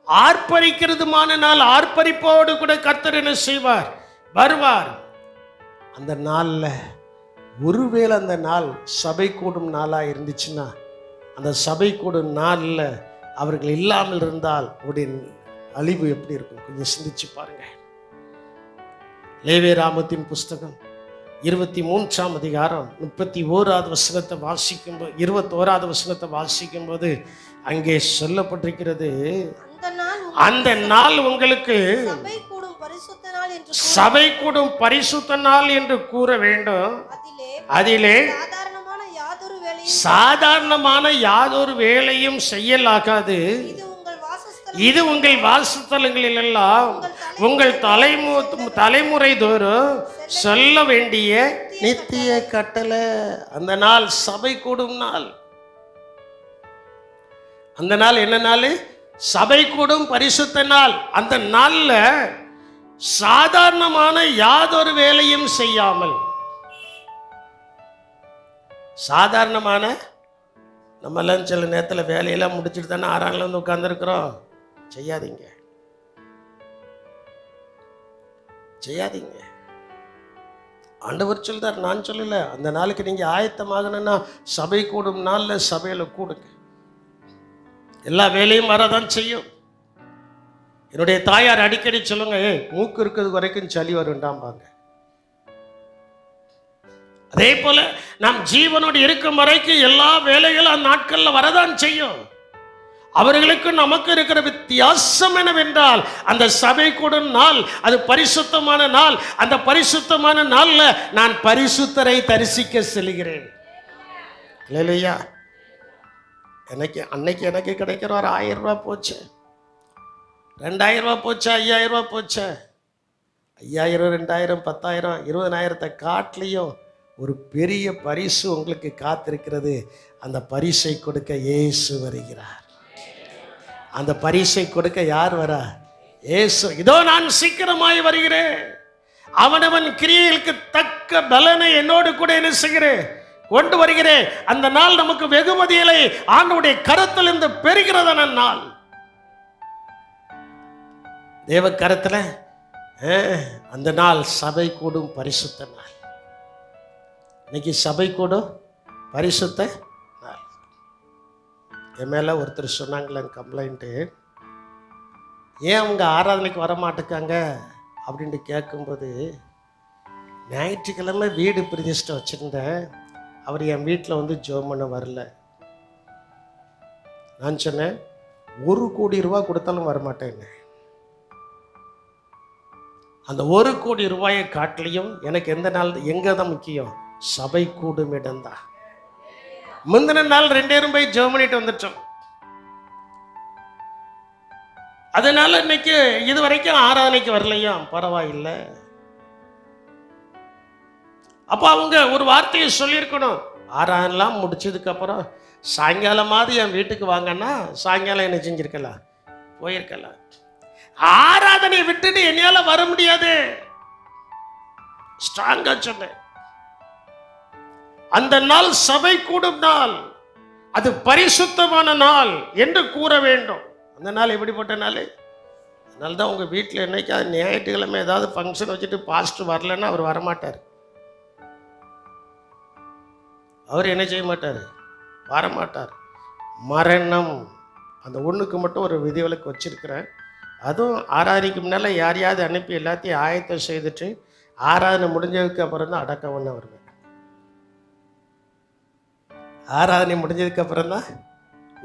ஆர்ப்பரிக்கிறதுமான நாள். ஆர்ப்பரிப்போடு கூட கர்த்தர் என்ன செய்வார்? வருவார். அந்த நாள்ல ஒருவேளை அந்த நாள் சபை கூடும் நாளா இருந்துச்சுன்னா, அந்த சபை கூடும் நாள்ல அவர்கள் இல்லாமல் இருந்தால் உடைய அழிவு எப்படி இருக்கும்? கொஞ்சம் சிந்திச்சு பாருங்க. லேவியராகமத்தின் புஸ்தகம் 23ஆம் அதிகாரம் 31வது வசனத்தை வாசிக்கும்போது 21வது வசனத்தை வாசிக்கும்போது அங்கே சொல்லப்பட்டிருக்கிறது, அந்த நாள் உங்களுக்கு சபை கூடும் பரிசுத்த நாள் என்று கூற வேண்டும். அதிலே சாதாரணமான யாதொரு வேலையும் செய்யலாகாது. இது உங்கள் வாசஸ்தலங்களில் எல்லாம் உங்கள் தலைமுறை தோறும் சொல்ல வேண்டிய நித்திய கட்டளை. அந்த நாள் சபை கூடும் நாள். அந்த நாள் என்ன நாள்? சபை கூடும் பரிசுத்த நாள். அந்த நாள்ல சாதாரணமான யாதொரு வேலையும் செய்யாமல், சாதாரணமான நம்மெல்லாம் சில நேரத்தில் வேலையெல்லாம் முடிச்சுட்டு தானே ஆறாங்கள வந்து உட்கார்ந்துருக்கிறோம். செய்யாதீங்க, செய்யாதீங்க. ஆண்டவர் சொல்றார், நான் சொல்லல. அந்த நாளுக்கு நீங்க ஆயத்தமாகணும்னா சபை கூடும் நாள்ல சபையில கூடுங்க. எல்லா வேலையும் வரதான் செய்யும். என்னுடைய தாயார் அடிக்கடி சொல்லுங்க, மூக்கு இருக்கிறது வரைக்கும் சளி வருண்டாம்பாங்க. அதே போல நாம் ஜீவனோடு இருக்கும் வரைக்கும் எல்லா வேலைகளும் அந்த நாட்கள்ல வரதான் செய்யும். அவர்களுக்கு நமக்கு இருக்கிற வித்தியாசம் என்னவென்றால், அந்த சபை கூடும் நாள் அது பரிசுத்தமான நாள். அந்த பரிசுத்தமான நாள்ல நான் பரிசுத்தரை தரிசிக்க செல்கிறேன். இல்லையா? அன்னைக்கு எனக்கு கிடைக்கிற ஒரு 1000 ரூபாய் போச்சு, 2000 ரூபாய் போச்சு, 5000 ரூபாய் போச்சு. 5000, 2000, 10,000, 20,000 காட்டிலையும் ஒரு பெரிய பரிசு உங்களுக்கு காத்திருக்கிறது. அந்த பரிசை கொடுக்க இயேசு வருகிறார். அந்த பரிசை கொடுக்க யார் வரா? இயேசு. இதோ நான் சீக்கிரமாய் வருகிறேன், அவனவன் கிரியைகளுக்கு தக்க பலனை என்னோடு கூட என்ன செய்கிறேன்? கொண்டு வருகிறேன். அந்த நாள் நமக்கு வெகுமதிகளை ஆண்டவருடைய கரத்தில் இருந்து பெறுகிறதான நாள். தேவ கரத்தில் அந்த நாள் சபை கூடும் பரிசுத்த நாள். இன்னைக்கு சபை கூடும் பரிசுத்த நாள். என் மேல ஒருத்தர் சொன்னாங்களே கம்ப்ளைண்ட்டு, ஏன் அவங்க ஆராதனைக்கு வர மாட்டேக்காங்க அப்படின்ட்டு கேட்கும்போது, ஞாயிற்றுக்கிழமை வீடு பிரதிஷ்டை வச்சுருந்தேன், அவர் என் வீட்டில் வந்து ஜெபம் பண்ண வரல. நான் சொன்னேன், 1 கோடி ரூபா கொடுத்தாலும் வரமாட்டேன். அந்த 1 கோடி ரூபாயை காட்டிலையும் எனக்கு எந்த நாள் எங்கே தான் முக்கியம்? சபை கூடும் இடம்தான். முந்தின நாள் 2 பேரும் போய் ஜெபம் பண்ணிட்டு வந்துட்டோம். அதனால இன்னைக்கு இது வரைக்கும் ஆராதனைக்கு வரலையா? பரவாயில்லை. அப்போ அவங்க ஒரு வார்த்தையை சொல்லியிருக்கணும், ஆராதனைலாம் முடிச்சதுக்கு அப்புறம் சாயங்காலமாவது என் வீட்டுக்கு வாங்கன்னா சாயங்காலம் என்ன செஞ்சிருக்கலாம்? போயிருக்கலாம். ஆராதனை விட்டுட்டு என்னால வர முடியாது. ஸ்ட்ராங்கா சொன்னேன். அந்த நாள் சபை கூடும் நாள், அது பரிசுத்தமான நாள் என்று கூற வேண்டும். அந்த நாள் எப்படிப்பட்ட நாள்? அதனால தான் உங்கள் வீட்டில் என்னைக்காவது ஞாயிற்றுக்கிழமை ஏதாவது ஃபங்க்ஷன் வச்சுட்டு பாஸ்டர் வரலன்னா அவர் வரமாட்டார். அவர் என்ன செய்ய மாட்டார்? வரமாட்டார். மரணம் அந்த ஒன்றுக்கு மட்டும் ஒரு விதிவிலக்கு வச்சிருக்கிறேன். அதுவும் ஆராதனைக்கு முன்னால் யாரையாவது அனுப்பி எல்லாத்தையும் ஆயத்தம் செய்துட்டு ஆராதனை முடிஞ்சதுக்கு அப்புறம் தான் அடக்கம் பண்ண வருவேன். ஆராதனை முடிஞ்சதுக்கு அப்புறம் தான்.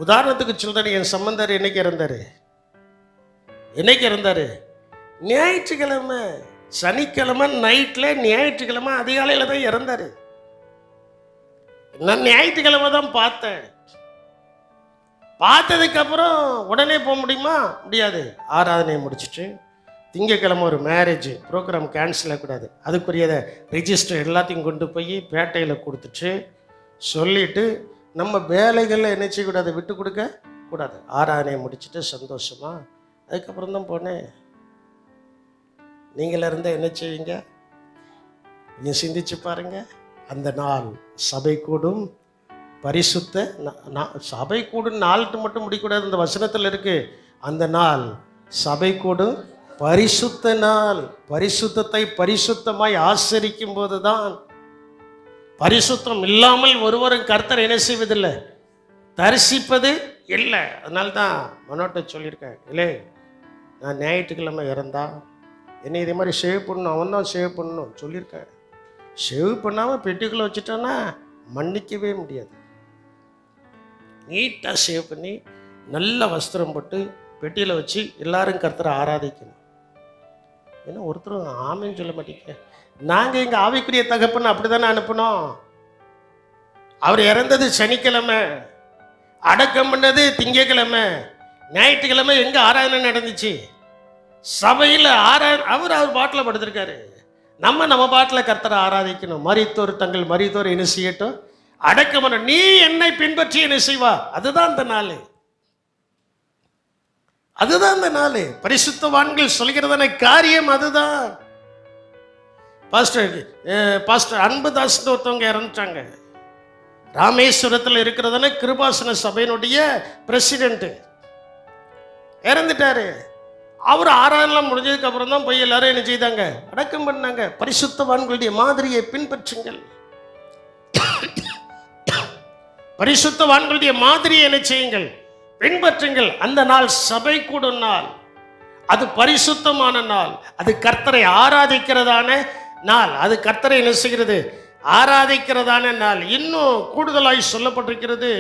உதாரணத்துக்கு சொல்கிறேன், என் சம்பந்தர் என்னைக்கு இருந்தார்? ஞாயிற்றுக்கிழமை, சனிக்கிழமை நைட்டில், ஞாயிற்றுக்கிழமை அதிகாலையில் தான் இறந்தார். நான் ஞாயிற்றுக்கிழமை தான் பார்த்தேன். பார்த்ததுக்கு அப்புறம் உடனே போக முடியுமா? முடியாது. ஆராதனை முடிச்சுட்டு திங்கக்கிழமை ஒரு மேரேஜ் ப்ரோக்ராம் கேன்சல் ஆகக்கூடாது, அதுக்குரியதை ரிஜிஸ்டர் எல்லாத்தையும் கொண்டு போய் பேட்டையில் கொடுத்துட்டு சொல்லிவிட்டு நம்ம வேலைகளில் என்ன செய்யக்கூடாது? விட்டு கொடுக்க கூடாது. ஆராதனையை முடிச்சுட்டு சந்தோஷமா அதுக்கப்புறம் தான் போனேன். நீங்கள இருந்தால் என்ன செய்வீங்க? நீங்கள் சிந்திச்சு பாருங்க. அந்த நாள் சபை கூடும் பரிசுத்த சபை கூடும் நாள்ட்டு மட்டும் முடிக்கூடாது. இந்த வசனத்தில் இருக்கு, அந்த நாள் சபை கூடும் பரிசுத்த நாள். பரிசுத்தத்தை பரிசுத்தமாய் ஆசரிக்கும் போதுதான். பரிசுத்தம் இல்லாமல் ஒருவரும் கர்த்தர் என்ன செய்வதில்லை, தரிசிப்பது இல்லை. அதனால்தான் மனோட்ட சொல்லியிருக்கேன், இல்லை நான் ஞாயிற்றுக்கிழமை இறந்தா என்னை இதே மாதிரி ஷேவ் பண்ணணும், அவன் தான் ஷேவ் பண்ணணும் சொல்லியிருக்கேன். ஷேவ் பண்ணாமல் பெட்டிக்குள்ளே வச்சுட்டான்னா மன்னிக்கவே முடியாது. நீட்டாக ஷேவ் பண்ணி நல்ல வஸ்திரம் போட்டு பெட்டியில் வச்சு எல்லாரும் கர்த்தரை ஆராதிக்கணும். ஏன்னா ஒருத்தரும் ஆமைன்னு சொல்ல மாட்டேங்க. நாங்கள் எங்கள் ஆவிக்குரிய தகப்பன்னு அப்படி தானே அனுப்பினோம். அவர் இறந்தது சனிக்கிழமை, அடக்கம் பண்ணது திங்கக்கிழமை, ஞாயிற்றுக்கிழமை எங்கே ஆராதனை நடந்துச்சு? சபையில் அவர் பாட்டில் படுத்திருக்காரு. நம்ம பாட்டில் கர்த்தரை ஆராதிக்கணும். மரித்தோர் தங்கள் மரித்தோர் என்ன செய்யட்டும், அடக்கம் பண்ண. நீ என்னை பின்பற்றி என்ன செய்வா? அதுதான் அந்த நாள், அதுதான் அந்த நாள். பரிசுத்தவான்கள் சொல்கிறதான காரியம் அதுதான். பாஸ்டர் அன்புதாஸ் ஒருத்தவங்க இறந்துட்டாங்க. ராமேஸ்வரத்தில் இருக்கிறதான கிருபாசன சபையினுடைய பிரசிடென்ட் இறந்துட்டாரு. அவர் ஆறாயிரம் முடிஞ்சதுக்கு அப்புறம் தான் போய் எல்லாரும் என்ன செய்தாங்க, அடக்கம் பண்ணாங்க. பரிசுத்தவான்களுடைய மாதிரியை பின்பற்றுங்கள். பரிசுத்தவான்களுடைய மாதிரியை என்ன செய்யுங்கள், பின்பற்றுங்கள். அந்த நாள் சபை கூடும் நாள், அது பரிசுத்தமான நாள், அது கர்த்தரை ஆராதிக்கிறதான நாள், அது கர்த்தரை என்ன செய்கிறது, ஆராதிக்கிறதான நாள். இன்னும் கூடுதலாய் சொல்லப்பட்டிருக்கிறது,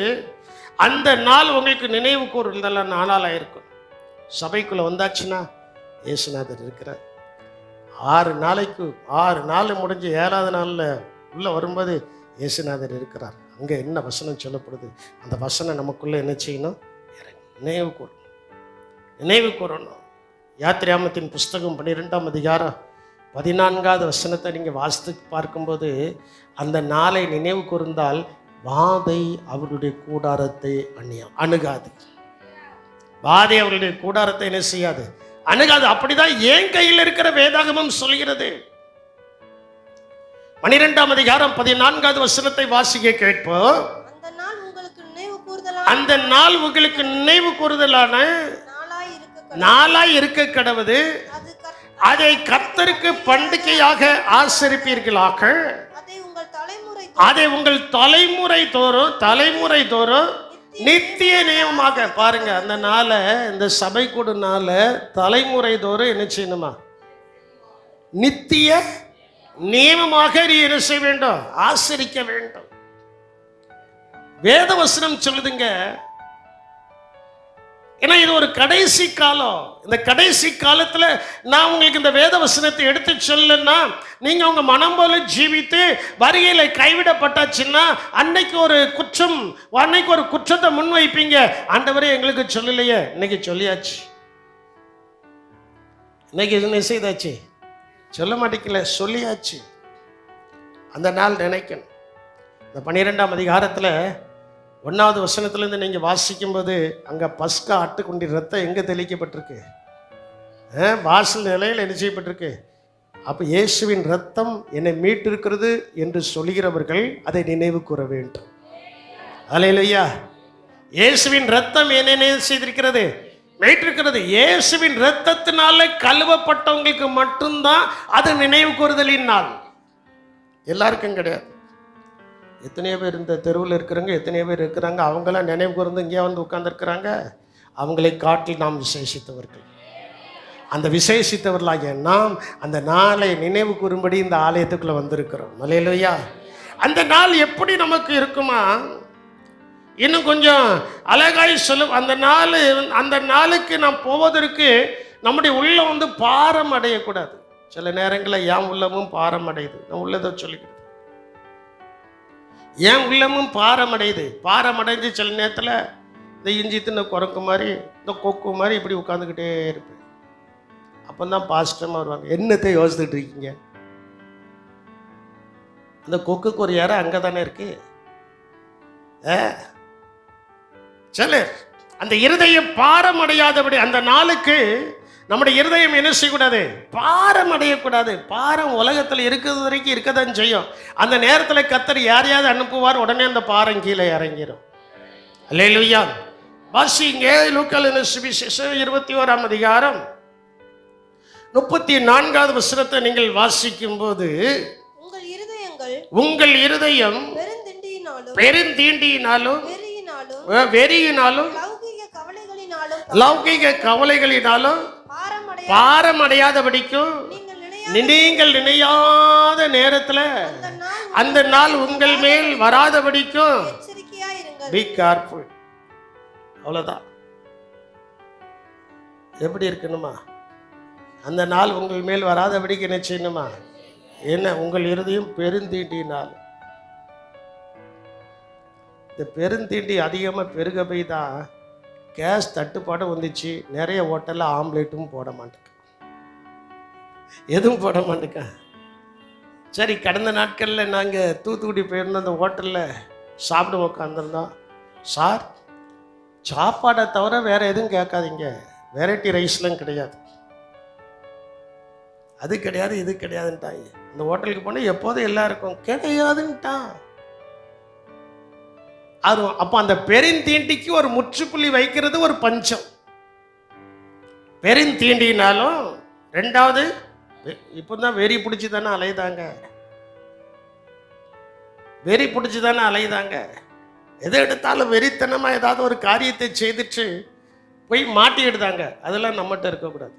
அந்த நாள் உங்களுக்கு நினைவு கூறுதெல்லாம் நாளாக இருக்கும். சபைக்குள்ளே வந்தாச்சுன்னா இயேசுநாதர் இருக்கிறார். 6 நாள் முடிஞ்சு 7வது நாளில் உள்ளே வரும்போது இயேசுநாதர் இருக்கிறார். அங்கே என்ன வசனம் சொல்லப்படுது, அந்த வசனம் நமக்குள்ளே என்ன செய்யணும், நினைவு கூறணும். யாத்திராமத்தின் புஸ்தகம் 12ஆம் அதிகாரம் 14வது வசனத்தை நீங்கள் வாசித்து பார்க்கும்போது, அந்த நாளை நினைவு கூர்ந்தால் வாதை அவருடைய கூடாரத்தை அணுகாது. வாதை அவருடைய கூடாரத்தை என்ன செய்யாது, அணுகாது. அப்படிதான் என் கையில் இருக்கிற வேதாகமம் சொல்கிறது. 12ஆம் அதிகாரம் 14வது வசனத்தை வாசிக்க கேட்போம். அந்த நாள் உங்களுக்கு நினைவு கூறுதலான நாளாய் இருக்க கடவுது. அதை கர்த்தருக்கு பண்டிகையாக ஆசரிப்பீர்களாக. அதை உங்கள் தலைமுறை தோறும் நித்திய நியமமாக. பாருங்க, அந்த நாளை, இந்த சபை கூடு நாளை தலைமுறை தோறும் என்ன செய்யணுமா, நித்திய நியமமாக நீ என்ன செய்ய வேண்டும், ஆசரிக்க வேண்டும். வேதவசனம் சொல்லுதுங்க. ஏன்னா இது ஒரு கடைசி காலம். இந்த கடைசி காலத்தில் நான் உங்களுக்கு இந்த வேத வசனத்தை எடுத்து சொல்லணும்னா, நீங்கள் உங்கள் மனம் போல ஜீவித்து வருகையில் கைவிடப்பட்டாச்சுன்னா அன்னைக்கு ஒரு குற்றத்தை முன்வைப்பீங்க. ஆண்டவரே எங்களுக்கு சொல்லலையே, இன்னைக்கு சொல்லியாச்சு. இன்னைக்கு என்ன செய்தாச்சு, சொல்ல மாட்டேங்கல, சொல்லியாச்சு. அந்த நாள் நினைக்கணும். இந்த 12ஆம் அதிகாரத்தில் 1வது வசனத்திலேருந்து நீங்கள் வாசிக்கும்போது, அங்கே பஸ்கா ஆட்டுக்குண்டி ரத்தம் எங்கே தெளிக்கப்பட்டிருக்கு, வாசல் நிலையில் என்ன செய்யப்பட்டிருக்கு. அப்போ இயேசுவின் ரத்தம் என்னை மீட்டிருக்கிறது என்று சொல்கிறவர்கள் அதை நினைவு கூற வேண்டும். அல்லேலூயா. இயேசுவின் ரத்தம் என்னை நினைவு செய்திருக்கிறது, மீட்டிருக்கிறது. இயேசுவின் ரத்தத்தினால கழுவப்பட்டவங்களுக்கு மட்டும்தான் அது நினைவு கூறுதலின் நாள். எல்லாருக்கும் கிடையாது. எத்தனையோ பேர் இந்த தெருவில் இருக்கிறவங்க எத்தனையோ பேர் இருக்கிறாங்க, அவங்களாம் நினைவு கூர்ந்து இங்கே வந்து உட்கார்ந்துருக்கிறாங்க. அவங்களை காட்டில் நாம் விசேஷித்தவர்கள். அந்த விசேஷித்தவர்களாகிய நாம் அந்த நாளை நினைவு கூறும்படி இந்த ஆலயத்துக்குள்ளே வந்திருக்கிறோம். அல்லேலூயா. அந்த நாள் எப்படி நமக்கு இருக்குமா, இன்னும் கொஞ்சம் அழகாய் சொல்லும். அந்த நாளுக்கு நாம் போவதற்கு நம்முடைய உள்ளம் வந்து பாரம் அடையக்கூடாது. சில நேரங்களில் என் உள்ளமும் பாரம் அடையுது. நான் உள்ளதை சொல்லிக்கிறேன், என் உள்ளமும் பாரம் அடைஞ்சு சில நேரத்தில் இந்த இஞ்சி தின்ன குரங்கு மாதிரி, இந்த கொக்கு மாதிரி இப்படி உட்காந்துக்கிட்டே இருப்பேன். அப்போ தான் பாஸ்டமாக வருவாங்க, என்னத்தை யோசிச்சுட்டு இருக்கீங்க, அந்த கொக்குக்கு ஒரு யாரும் அங்கே தானே இருக்கு. சில அந்த இருதயம் பாரம் அடையாதபடி அந்த நாளுக்கு நம்முடைய இருதயம் என்ன செய்யக்கூடாது? பாரம் அடையக்கூடாது. பாரம் உலகத்தில் இருக்கிறது வரைக்கும் இருக்கதான் செய்யும். அந்த நேரத்தில் கர்த்தர் யாரையாவது அனுப்புவார், உடனே அந்த பாரம் கீழே இறங்கிடும். அல்லேலூயா. வாசிங்க லூக்காவின் சுவிசேஷம் 21ஆம் அதிகாரம் 34வது வசனத்தை நீங்கள் வாசிக்கும் போது, உங்கள் இருதயம் பெருந்தீண்டியினாலும் வெறியினாலும் லௌகிக கவலைகளினாலும் பாரம் அடையாதபடிக்கும் நீங்கள் நினையாத நேரத்தில் அந்த நாள் உங்கள் மேல் வராதபடிக்கும் பி கேர்ஃபுல். அவ்வளோதான். எப்படி இருக்கணுமா? அந்த நாள் உங்கள் மேல் வராதபடிக்கு என்ன செய்யணுமா? என்ன? உங்கள் இருதயம் பெருந்தீண்டினால். இந்த பெருந்தீண்டி அதிகமாக பெருக போய் தான் கேஸ் தட்டுப்பாடு வந்துச்சு. நிறைய ஹோட்டலில் ஆம்லேட்டும் போட மாட்டேங்க, எதுவும் போட மாட்டேங்க. சரி, கடந்த நாட்களில் நாங்கள் தூத்துக்குடி போயிருந்தோம். அந்த ஹோட்டலில் சாப்பிட உட்காந்துருந்தோம். சார், சாப்பாடை தவிர வேறு எதுவும் கேட்காதீங்க, வெரைட்டி ரைஸ்லாம் கிடையாது, அது கிடையாது, இது கிடையாதுன்ட்டாங்க. இந்த ஹோட்டலுக்கு போனால் எப்போதும் எல்லாருக்கும் கிடையாதுன்ட்டான். அது அப்போ அந்த பெருந்தீண்டிக்கு ஒரு முற்றுப்புள்ளி வைக்கிறது ஒரு பஞ்சம். பெருந்தீண்டினாலும் ரெண்டாவது இப்போ தான் வெறி பிடிச்சி தானே அலையுதாங்க, வெறி பிடிச்சி தானே அலையுதாங்க. எதை எடுத்தாலும் வெறித்தனமாக ஏதாவது ஒரு காரியத்தை செய்துட்டு போய் மாட்டிடுதாங்க. அதெல்லாம் நம்மகிட்ட இருக்கக்கூடாது.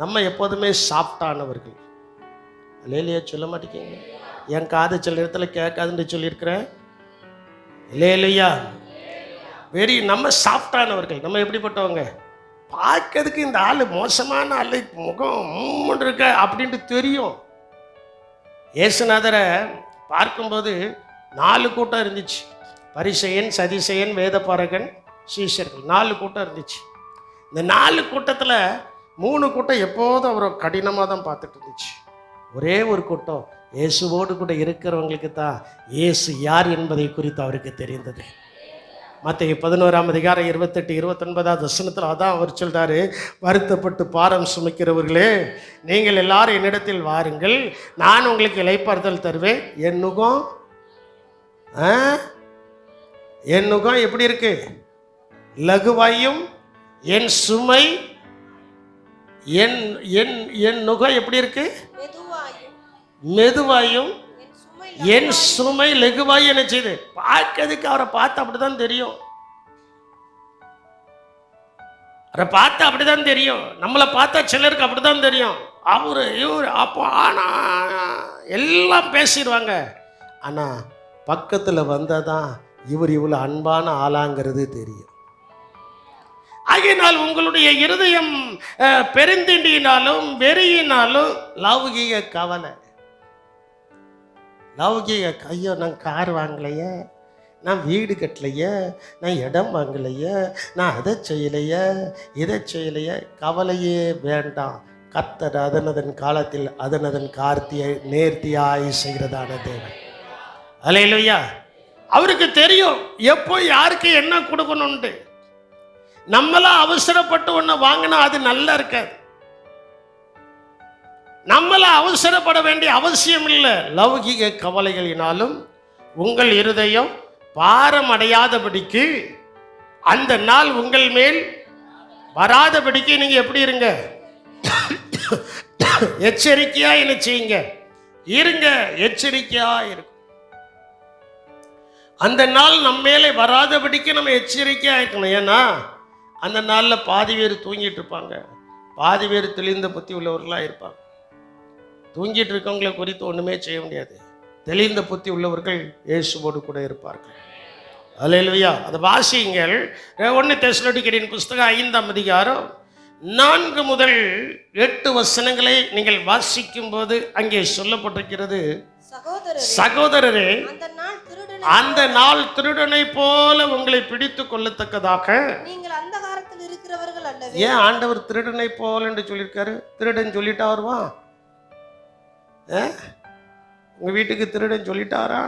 நம்ம எப்போதுமே சாஃப்டானவர்கள். இல்லையா? சொல்ல மாட்டேங்க. என் காது சில இடத்துல கேட்காதுன்னு சொல்லியிருக்கிறேன். இல்லையா? வெரி நம்ம சாஃப்டானவர்கள். நம்ம எப்படிப்பட்டவங்க? பார்க்கறதுக்கு இந்த ஆள் மோசமான ஆள், முகம் இருக்க அப்படின்ட்டு தெரியும். இயேசுநாதரை பார்க்கும்போது 4 கூட்டம் இருந்துச்சு. பரிசேயன், சதிசேயன், வேதபாரகன், சீஷர்கள். 4 கூட்டம் இருந்துச்சு. இந்த 4 கூட்டத்தில் 3 கூட்டம் எப்போதும் அவரை கடினமாக தான் பார்த்துட்டு இருந்துச்சு. ஒரே ஒரு கூட்டம் இயேசுவோடு கூட இருக்கிறவங்களுக்கு தான் இயேசு யார் என்பதை குறித்து அவருக்கு தெரிந்தது. மத்தேயு 11ஆம் அதிகாரம் 28, 29வது வசனத்தில் அதான் அவர் சொல்றாரு, வருத்தப்பட்டு பாரம் சுமக்கிறவர்களே, நீங்கள் எல்லாரும் என்னிடத்தில் வாருங்கள், நான் உங்களுக்கு இளைப்பாறுதல் தருவேன். என் நுகம் எப்படி இருக்கு? லகுவாயும் என் சுமை என் நுகம் எப்படி இருக்கு? மெதுவாயும் என் சுமை லகுவாயும் என்ன செய்யுது? பார்க்கறதுக்கு அவரை பார்த்து அப்படிதான் தெரியும். அவரை பார்த்தா அப்படிதான் தெரியும். நம்மளை பார்த்தா சிலருக்கு அப்படிதான் தெரியும். அவரு இவரு அப்போ ஆனா எல்லாம் பேசிடுவாங்க. ஆனா பக்கத்தில் வந்தாதான் இவர் இவ்வளோ அன்பான ஆளாங்கிறது தெரியும். ஆகையினால் உங்களுடைய இருதயம் பெருந்திண்டியினாலும் வெறியினாலும் லௌகிக கவலை, லௌகிக ஐயோ நான் கார் வாங்கலையே, நான் வீடு கட்டலையே, நான் இடம் வாங்கலையே, நான் அதை செய்யலையே, இதை செய்யலையே, கவலையே வேண்டாம். கர்த்தர் அதனதன் காலத்தில் அதனதன் கார்த்தியை நேர்த்தியாய் செய்கிறதான தேவன். அல்லேலூயா. அவருக்கு தெரியும் எப்போ யாருக்கு என்ன கொடுக்கணும்ட்டு. நம்மளாம் அவசரப்பட்டு ஒன்று வாங்கினா அது நல்லா இருக்காது. நம்மளாம் அவசரப்பட வேண்டிய அவசியம் இல்லை. லௌகிக கவலைகளினாலும் உங்கள் இருதயம் பாரம் அடையாதபடிக்கு அந்த நாள் உங்கள் மேல் வராதபடிக்கு நீங்க எப்படி இருங்க? எச்சரிக்கையா என்ன செய்யுங்க? இருங்க, எச்சரிக்கையா இருக்கும். அந்த நாள் நம்ம மேலே வராதபடிக்கு நம்ம எச்சரிக்கையா இருக்கணும். ஏன்னா அந்த நாளில் பாதி பேர் தூங்கிட்டு இருப்பாங்க, பாதி பேர் தெளிந்த புத்தி உள்ளவர்களாக இருப்பாங்க. தூங்கிட்டு இருக்கவங்களை குறித்து ஒன்றுமே செய்ய முடியாது. தெளிந்த புத்தி உள்ளவர்கள் இயேசுவோடு கூட இருப்பார்கள். அல்லேலூயா. அதை வாசியுங்கள். 1 தெசலோனிக்கேயரின் புஸ்தகம் 5ஆம் அதிகாரம் 4 முதல் 8 வசனங்களை நீங்கள் வாசிக்கும் போது அங்கே சொல்லப்பட்டிருக்கிறது, சகோதரரே, அந்த நாள் திருடனை போல உங்களை பிடித்து கொள்ளத்தக்கதாக நீங்கள் அந்த காலத்தில் இருக்கிறவர்கள் அல்லவே. ஏன் ஆண்டவர் திருடனை போல என்று சொல்லியிருக்காரு? திருடன் சொல்லிட்டா வருவான்? உங்க வீட்டுக்கு திருடன் சொல்லிட்டாரா?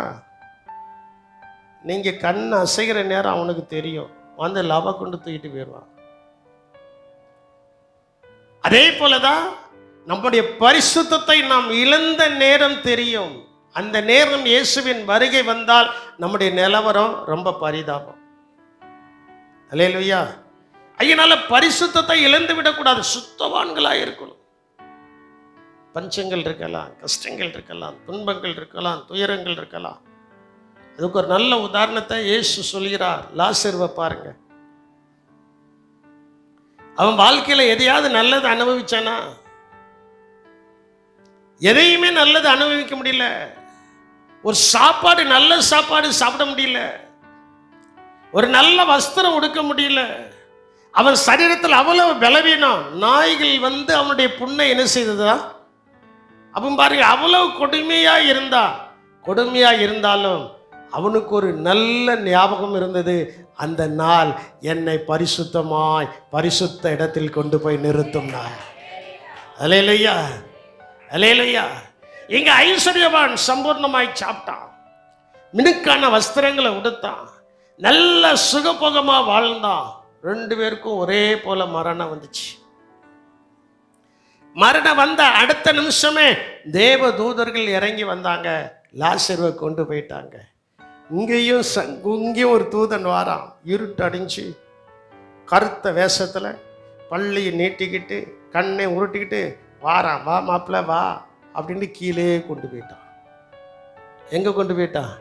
நீங்க கண் அசைகிற நேரம் அவனுக்கு தெரியும், வந்து லவ கொண்டு தூக்கிட்டு போயிடுவான். அதே போலதான் நம்முடைய பரிசுத்தத்தை நாம் இழந்த நேரம் தெரியும். அந்த நேரம் இயேசுவின் வருகை வந்தால் நம்முடைய நிலவரம் ரொம்ப பரிதாபம். அல்லேலூயா. அதனால பரிசுத்தத்தை இழந்து விடக்கூடாது. சுத்தவான்களாக இருக்கணும். பஞ்சங்கள் இருக்கலாம், கஷ்டங்கள் இருக்கலாம், துன்பங்கள் இருக்கலாம், துயரங்கள் இருக்கலாம். அதுக்கு ஒரு நல்ல உதாரணத்தை இயேசு சொல்கிறார். லாசருவை பாருங்க. அவன் வாழ்க்கையில எதையாவது நல்லது அனுபவிச்சானா? எதையுமே நல்லது அனுபவிக்க முடியல. ஒரு சாப்பாடு, நல்ல சாப்பாடு சாப்பிட முடியல. ஒரு நல்ல வஸ்திரம் உடுக்க முடியல. அவன் சரீரத்தில் அவ்வளவு பலவீனம். நாய்கள் வந்து அவனுடைய புண்ணை என்ன செய்ததா? அவன் பாருங்க, அவ்வளவு கொடுமையா இருந்தாலும் அவனுக்கு ஒரு நல்ல ஞாபகம் இருந்தது. அந்த நாள் என்னை பரிசுத்தமாய் பரிசுத்த இடத்தில் கொண்டு போய் நிறுத்தும் நாள். அல்லேலூயா, அல்லேலூயா. இங்க ஐஸ்வர்யவான் சம்பூர்ணமாய் சாப்பிட்டான், மினுக்கான வஸ்திரங்களை உடுத்தான், நல்ல சுகபோகமா வாழ்ந்தான். 2 பேருக்கும் ஒரே போல மரணம் வந்துச்சு. மரணம் வந்த அடுத்த நிமிஷமே தேவ தூதர்கள் இறங்கி வந்தாங்க, லாசருவை கொண்டு போயிட்டாங்க. இங்கேயும் ஒரு தூதன் வாரான், இருட்டு அடிஞ்சு கருத்த வேஷத்துல பள்ளியை நீட்டிக்கிட்டு கண்ணை உருட்டிக்கிட்டு வாரான். வா மாப்பிள்ள வா அப்படின்னு கீழே கொண்டு போயிட்டான். எங்க கொண்டு போயிட்டான்?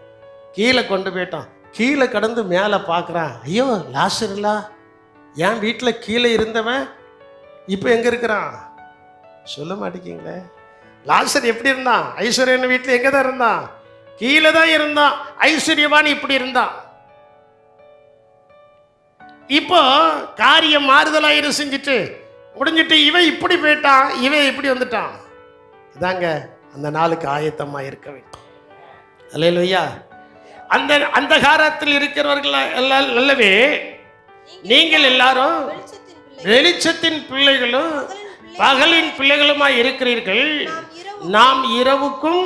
கீழே கொண்டு போயிட்டான். கீழே கடந்து மேலே பார்க்குறான். ஐயோ லாசருலா, என் வீட்டில் கீழே இருந்தவன் இப்போ எங்கே இருக்கிறான்? சொல்ல மாட்டேங்கிங்களே. லாசர் எப்படி இருந்தான்? ஐஸ்வர்யன் வீட்டில் எங்கே தான் இருந்தான்? கீழே தான் இருந்தான். ஐஸ்வர்யவான் இப்படி இருந்தான். இப்போ காரியம் மாறுதலாயிரு செஞ்சுட்டு முடிஞ்சிட்டு இவன் இப்படி போயிட்டான், இவன் இப்படி வந்துட்டான். இதாங்க அந்த நாளுக்கு ஆயத்தமாக இருக்க வேண்டும். அல்லேலூயா. அந்த அந்தகாரத்தில் இருக்கிறவர்கள் அல்லவே நீங்கள் எல்லாரும் வெளிச்சத்தின் பிள்ளைகளும் பகலின் பிள்ளைகளுமாய் இருக்கிறீர்கள். நாம் இரவுக்கும்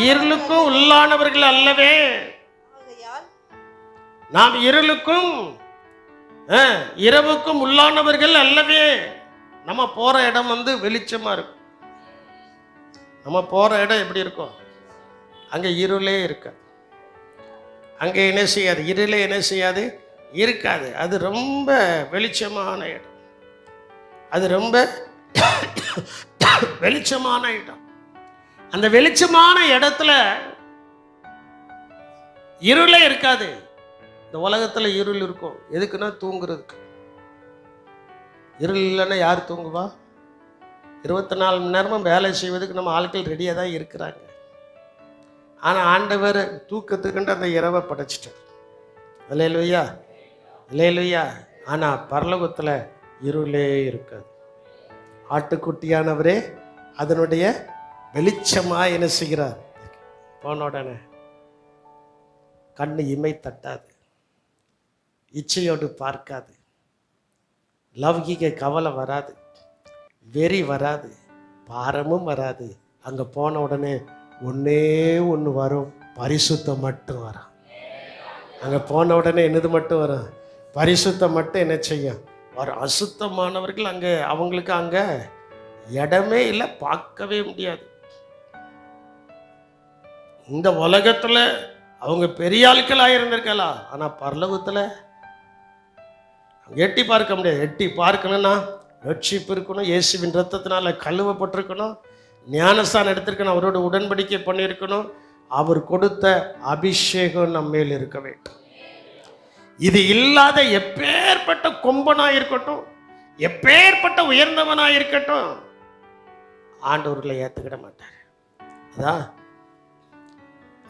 இருளுக்கும் உள்ளானவர்கள் அல்லவே. நாம் இருளுக்கும் இரவுக்கும் உள்ளானவர்கள் அல்லவே. நம்ம போற இடம் வந்து வெளிச்சமா இருக்கும். நம்ம போற இடம் எப்படி இருக்கும்? அங்க இருளே இருக்காது. அங்கே என்ன செய்யாது? இருளே என்ன செய்யாது? இருக்காது. அது ரொம்ப வெளிச்சமான இடம். அது ரொம்ப வெளிச்சமான இடம். அந்த வெளிச்சமான இடத்துல இருளே இருக்காது. இந்த உலகத்துல இருள் இருக்கும். எதுக்குன்னா தூங்குறதுக்கு. இருள் இல்லைன்னா யார் தூங்குவா? 24 மணி நேரமும் வேலை செய்வதுக்கு நம்ம ஆட்கள் ரெடியாக தான் இருக்கிறாங்க. ஆனால் ஆண்டவர் தூக்கத்துக்குன்ட்டு அந்த இரவை படைச்சிட்டார். அல்லேலூயா, அல்லேலூயா. ஆனால் பரலோகத்தில் இருளே இருக்காது. ஆட்டுக்குட்டியானவரே அதனுடைய வெளிச்சமாக என்ன செய்கிறார்? போன உடனே கண்ணு இமை தட்டாது, இச்சையோடு பார்க்காது, லௌகிக கவலை வராது, வெறி வராது, பாரமும் வராது. அங்கே போன உடனே ஒன்னே ஒன்று வரும், பரிசுத்தம் மட்டும் வரும். அங்கே போன உடனே என்னது மட்டும் வரும்? பரிசுத்தம் மட்டும் என்ன செய்யும்? வரும். அசுத்தமானவர்கள் அங்கே அவங்களுக்கு அங்கே இடமே இல்லை, பார்க்கவே முடியாது. இந்த உலகத்தில் அவங்க பெரிய ஆட்களாக இருந்திருக்கலாம், ஆனால் பரலோகத்தில் எட்டி பார்க்க முடியாது. எட்டி பார்க்கணும்னா ரட்சிப்பு இருக்கணும், இயேசுவின் ரத்தத்தினால கழுவப்பட்டிருக்கணும், ஞானஸ்தானம் எடுத்திருக்கணும், அவரோட உடன்படிக்கை பண்ணியிருக்கணும், அவர் கொடுத்த அபிஷேகம் நம்ம மேல் இருக்க வேண்டும். இது இல்லாத எப்பேற்பட்ட கொம்பனாக இருக்கட்டும், எப்பேற்பட்ட உயர்ந்தவனாக இருக்கட்டும், ஆண்டவர்களை ஏற்றுக்கிட மாட்டார். அதான்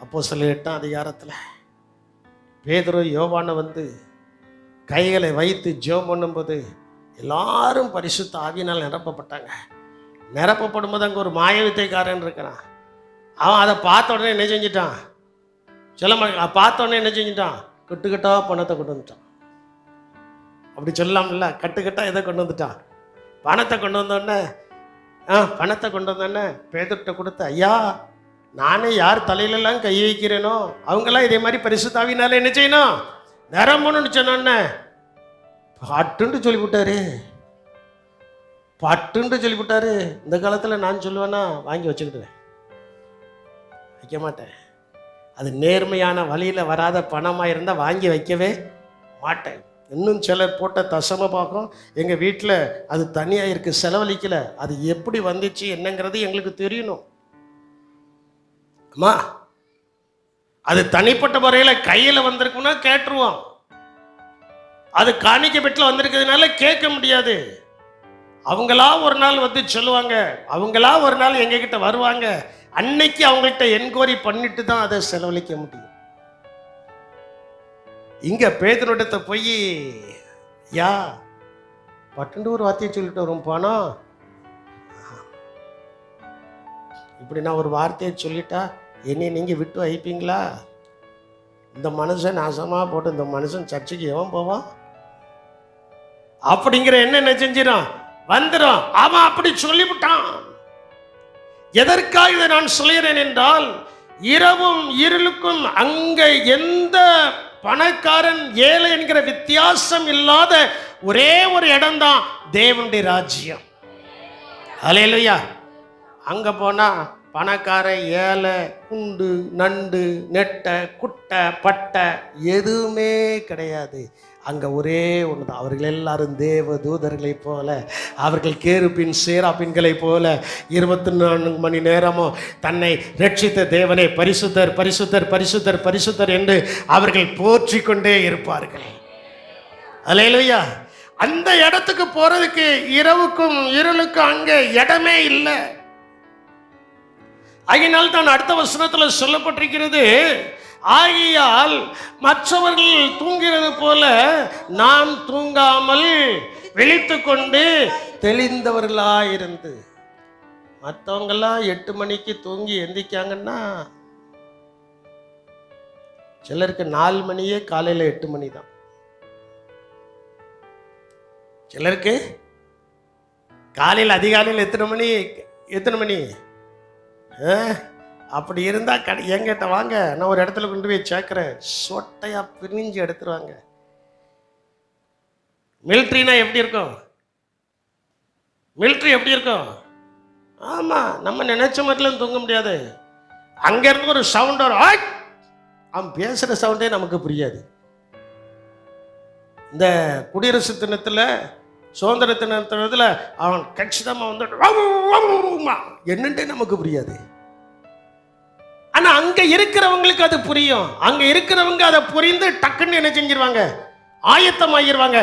அப்போஸ்தலர் 8ஆம் அதிகாரத்தில் பேதுரு யோவானை வந்து கைகளை வைத்து ஜெபம் பண்ணும்போது எல்லாரும் பரிசுத்த ஆவியினால் நிரப்பப்பட்டாங்க. நிரப்பப்படும் போது அங்கே ஒரு மாயவித்தைக்காரன் இருக்கிறான். அவன் அதை பார்த்த உடனே என்ன செஞ்சிட்டான்? சொல்ல மாட்டேன். பார்த்த உடனே என்ன செஞ்சிட்டான்? கட்டுக்கட்டா பணத்தை கொண்டு வந்துட்டான். அப்படி சொல்லாமல்ல, கட்டுக்கட்டா எதை கொண்டு வந்துட்டான்? பணத்தை கொண்டு வந்தோடனே பணத்தை கொண்டு வந்தோடனே பேதுருட்ட கொடுத்த, ஐயா நானே யார் தலையிலெல்லாம் கை வைக்கிறேனோ அவங்கெல்லாம் இதே மாதிரி பரிசுத்த ஆவியினால என்ன செய்யணும்? நிரம்பணும்னு சொன்னோன்னே பாட்டுன்னு சொல்லிவிட்டாரு. பட்டுன்ட்டு சொல்லிவிட்டாரு. இந்த காலத்தில் நான் சொல்லுவேன்னா வாங்கி வச்சுக்கிடுவேன், வைக்க மாட்டேன். அது நேர்மையான வழியில் வராத பணமாக இருந்தால் வாங்கி வைக்கவே மாட்டேன். இன்னும் சிலர் போட்ட தசம பாகம் எங்கள் வீட்டில் அது தனியாக இருக்குது, செலவழிக்கலை. அது எப்படி வந்துச்சு என்னங்கிறது எங்களுக்கு தெரியணும். அம்மா அது தனிப்பட்ட முறையில் கையில் வந்திருக்குன்னா கேட்டுருவோம். அது காணிக்கை பெட்டில் வந்திருக்கிறதுனால கேட்க முடியாது. அவங்களா ஒரு நாள் வந்து சொல்லுவாங்க, அவங்களா ஒரு நாள் எங்ககிட்ட வருவாங்க. அன்னைக்கு அவங்கள்ட்ட என்கொயரி பண்ணிட்டு தான் அதை செலவழிக்க முடியும். இங்க பேதனிடத்தை போய் யா பட்டுண்டு ஒரு வார்த்தையை சொல்லிட்டு வரும், பணம் இப்படி நான் ஒரு வார்த்தையை சொல்லிட்டா என்னை நீங்க விட்டு வைப்பீங்களா? இந்த மனுஷன் நாசமா போட்டு இந்த மனுஷன் சர்ச்சுக்கு எவன் போவான் அப்படிங்கிற என்ன செஞ்சிடும் வந்துடும். அவன் அப்படி சொல்லிவிட்டான். எதற்காக இதை நான் சொல்கிறேன் என்றால், இரவும் இருளுக்கும் அங்க எந்த பணக்காரன் ஏழை என்கிற வித்தியாசம் இல்லாத ஒரே ஒரு இடம்தான் தேவனுடைய ராஜ்யம். அல்லேலூயா. அங்க போனா பணக்கார ஏழை குண்டு நண்டு நெட்டை குட்டை பட்டை எதுவுமே கிடையாது. அங்கே ஒரே ஒன்று தான். அவர்கள் எல்லாரும் தேவ தூதர்களைப் போல, அவர்கள் கேருபின் சேராபின்களைப் போல 24 மணி நேரமும் தன்னை ரட்சித்த தேவனை பரிசுத்தர் பரிசுத்தர் பரிசுத்தர் பரிசுத்தர் என்று அவர்கள் போற்றி கொண்டே இருப்பார்கள். அல்லேலூயா. அந்த இடத்துக்கு போறதுக்கு இரவுக்கும் இருளுக்கும் அங்கே இடமே இல்லை. ஆகையினால் தான் அடுத்த வசனத்தில் சொல்லப்பட்டிருக்கிறது, ஆகையால் மற்றவர்கள் தூங்கிறது போல நாம் தூங்காமல் விழித்து கொண்டு தெளிந்தவர்களாயிருந்து. மற்றவங்கெல்லாம் 8 மணிக்கு தூங்கி எந்திரிக்காங்கன்னா சிலருக்கு 4 மணியே காலையில் 8 மணி தான். சிலருக்கு காலையில் அதிகாலையில் எத்தனை மணி அப்படி இருந்தால் என்கிட்ட வாங்க, நான் ஒரு இடத்துல கொண்டு போய் சேர்க்குறேன். சொட்டையா பிரிஞ்சு எடுத்துருவாங்க. மிலிட்ரினா எப்படி இருக்கும்? மிலிட்ரி எப்படி இருக்கும்? ஆமாம், நம்ம நினைச்ச மாதிரிலாம் தூங்க முடியாது. அங்கேருந்து ஒரு சவுண்ட் வரும், அவன் பேசுகிற சவுண்டே நமக்கு புரியாது. இந்த குடியரசு தினத்தில் சுதந்திர தினத்தில் அவன் கட்சிதமாக வந்துட்டு என்னன்ட்டே நமக்கு புரியாது. ஆனால் அங்கே இருக்கிறவங்களுக்கு அது புரியும். அங்கே இருக்கிறவங்க அதை புரிந்து டக்குன்னு என்ன செஞ்சிருவாங்க, ஆயத்தமாகிடுவாங்க.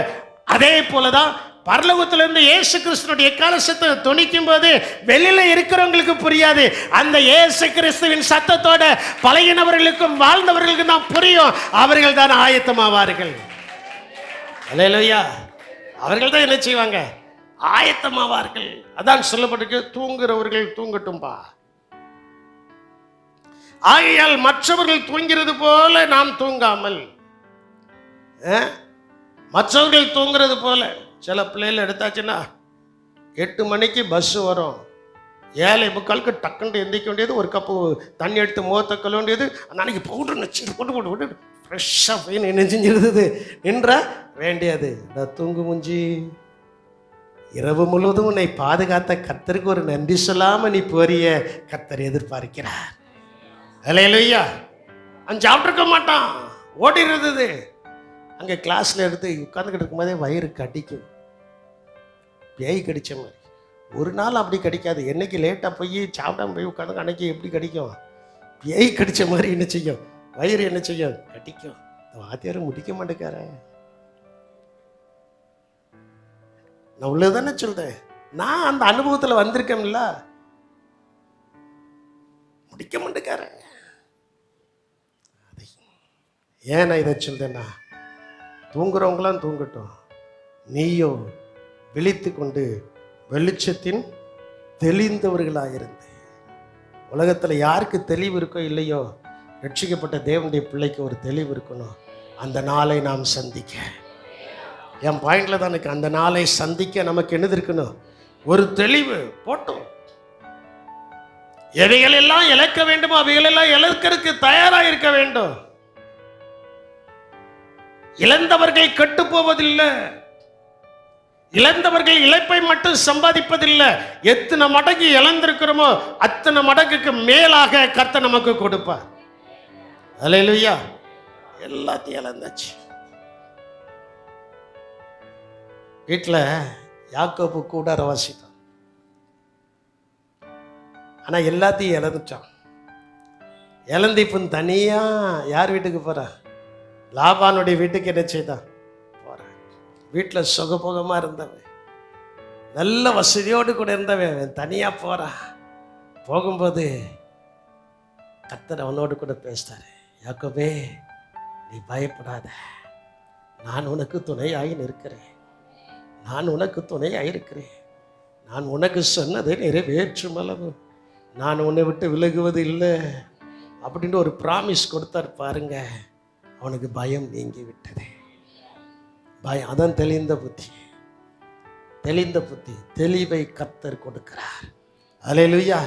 அதே போலதான் பரலோகத்திலிருந்து இயேசு கிறிஸ்துனுடைய எக்காலசத்தை துணிக்கும் போது வெளியில இருக்கிறவங்களுக்கு புரியாது. அந்த இயேசு கிறிஸ்துவின் சத்தத்தோட பழகினவர்களுக்கும் வாழ்ந்தவர்களுக்கும் தான் புரியும். அவர்கள் தான் ஆயத்தமாவார்கள். அல்லேலூயா. அவர்கள் தான் என்ன செய்வாங்க, ஆயத்தமாவார்கள். அதான் சொல்லப்பட்டிருக்கு, தூங்குறவர்கள் தூங்கட்டும்பா. ஆகையால் மற்றவர்கள் தூங்கிறது போல நாம் தூங்காமல், மற்றவர்கள் தூங்குறது போல. சில பிள்ளைகள் எடுத்தாச்சுன்னா 8 மணிக்கு பஸ் வரும், 7:45 டக்குன்னு எந்திரிக்க வேண்டியது, ஒரு கப்பு தண்ணி எடுத்து முகத்தை கழுவ வேண்டியது. அன்னைக்கு பவுடர் நச்சு போட்டு ஃப்ரெஷ்ஷாக போய் என்ன செஞ்சிருந்தது நின்ற வேண்டியது. தூங்கு முஞ்சி, இரவு முழுவதும் உன்னை பாதுகாத்த கர்த்தருக்கு ஒரு நன்றி சொல்லாமல் நீ போறிய கர்த்தர் எதிர்பார்க்கிறார். அல்லேலூயா. அவன் சாப்பிட்ருக்க மாட்டான், ஓடிடுறது. அங்கே கிளாஸில் எடுத்து உட்காந்துக்கிட்டு இருக்கும்போதே வயிறு கடிக்கும், பேய் கடித்த மாதிரி. ஒரு நாள் அப்படி கடிக்காது. என்னைக்கு லேட்டாக போய் சாப்பிடாம போய் உட்காந்து அன்னைக்கு எப்படி கடிக்கும், பேய் கடித்த மாதிரி என்ன செய்யும், வயிறு என்ன செய்யும், கடிக்கும். வாத்தியாரும் முடிக்க மாட்டேக்கார. நான் உள்ளதானே சொல்றேன், நான் அந்த அனுபவத்தில் வந்திருக்கேன்ல. முடிக்க மாட்டேக்கார. ஏன் நான் இதை சொல்றேன்னா, தூங்குறவங்களாம் தூங்கட்டும், நீயோ விழித்து கொண்டு வெளிச்சத்தின் தெளிந்தவர்களாயிருந்து. உலகத்தில் யாருக்கு தெளிவு இருக்கோ இல்லையோ, ரட்சிக்கப்பட்ட தேவனுடைய பிள்ளைக்கு ஒரு தெளிவு இருக்கணும். அந்த நாளை நாம் சந்திக்க, என் பாயிண்ட்ல தான் இருக்கு, அந்த நாளை சந்திக்க நமக்கு என்னது இருக்கணும், ஒரு தெளிவு போட்டோம். எவைகள் எல்லாம் இழக்க வேண்டுமோ அவைகள் எல்லாம் இழக்கிறதுக்கு தயாராக இருக்க வேண்டும். இழந்தவர்கள் கெட்டு போவதில்லை. இழந்தவர்கள் இழப்பை மட்டும் சம்பாதிப்பதில்லை, எத்தனை மடங்கு இழந்திருக்கிறோமோ அத்தனை மடங்குக்கு மேலாக கர்த்தர் நமக்கு கொடுப்பார். அல்லேலூயா. எல்லாத்தையும் இழந்தாச்சு. வீட்டில் யாக்கோபு கூடார வாசித்தான், ஆனா எல்லாத்தையும் இழந்துட்டான். இழந்து இப்போ தனியா யார் வீட்டுக்கு போறா? லாபானுடைய வீட்டுக்கு என்ன செய்தான்? போறான். வீட்டில் சுகபோகமா இருந்தவன், நல்ல வசதியோடு கூட இருந்தவன் தனியா போறான். போகும்போது கர்த்தர் அவனோடு கூட பேசுறாரு, யாக்கோபே நீ பயப்படாத, நான் உனக்கு துணையாகி நிற்கிறேன், நான் உனக்கு துணையாகி இருக்கிறேன், நான் உனக்கு சொன்னதை நிறைவேற்றும் அளவு நான் உன்னை விட்டு விலகுவது இல்லை அப்படின்னு ஒரு ப்ராமிஸ் கொடுத்தார் பாருங்க. அவனுக்கு பயம் நீங்கி விட்டது. பயம், அதான் தெளிந்த புத்தி. தெளிந்த புத்தி, தெளிவை கர்த்தர் கொடுக்கிறார். அல்லேலூயா.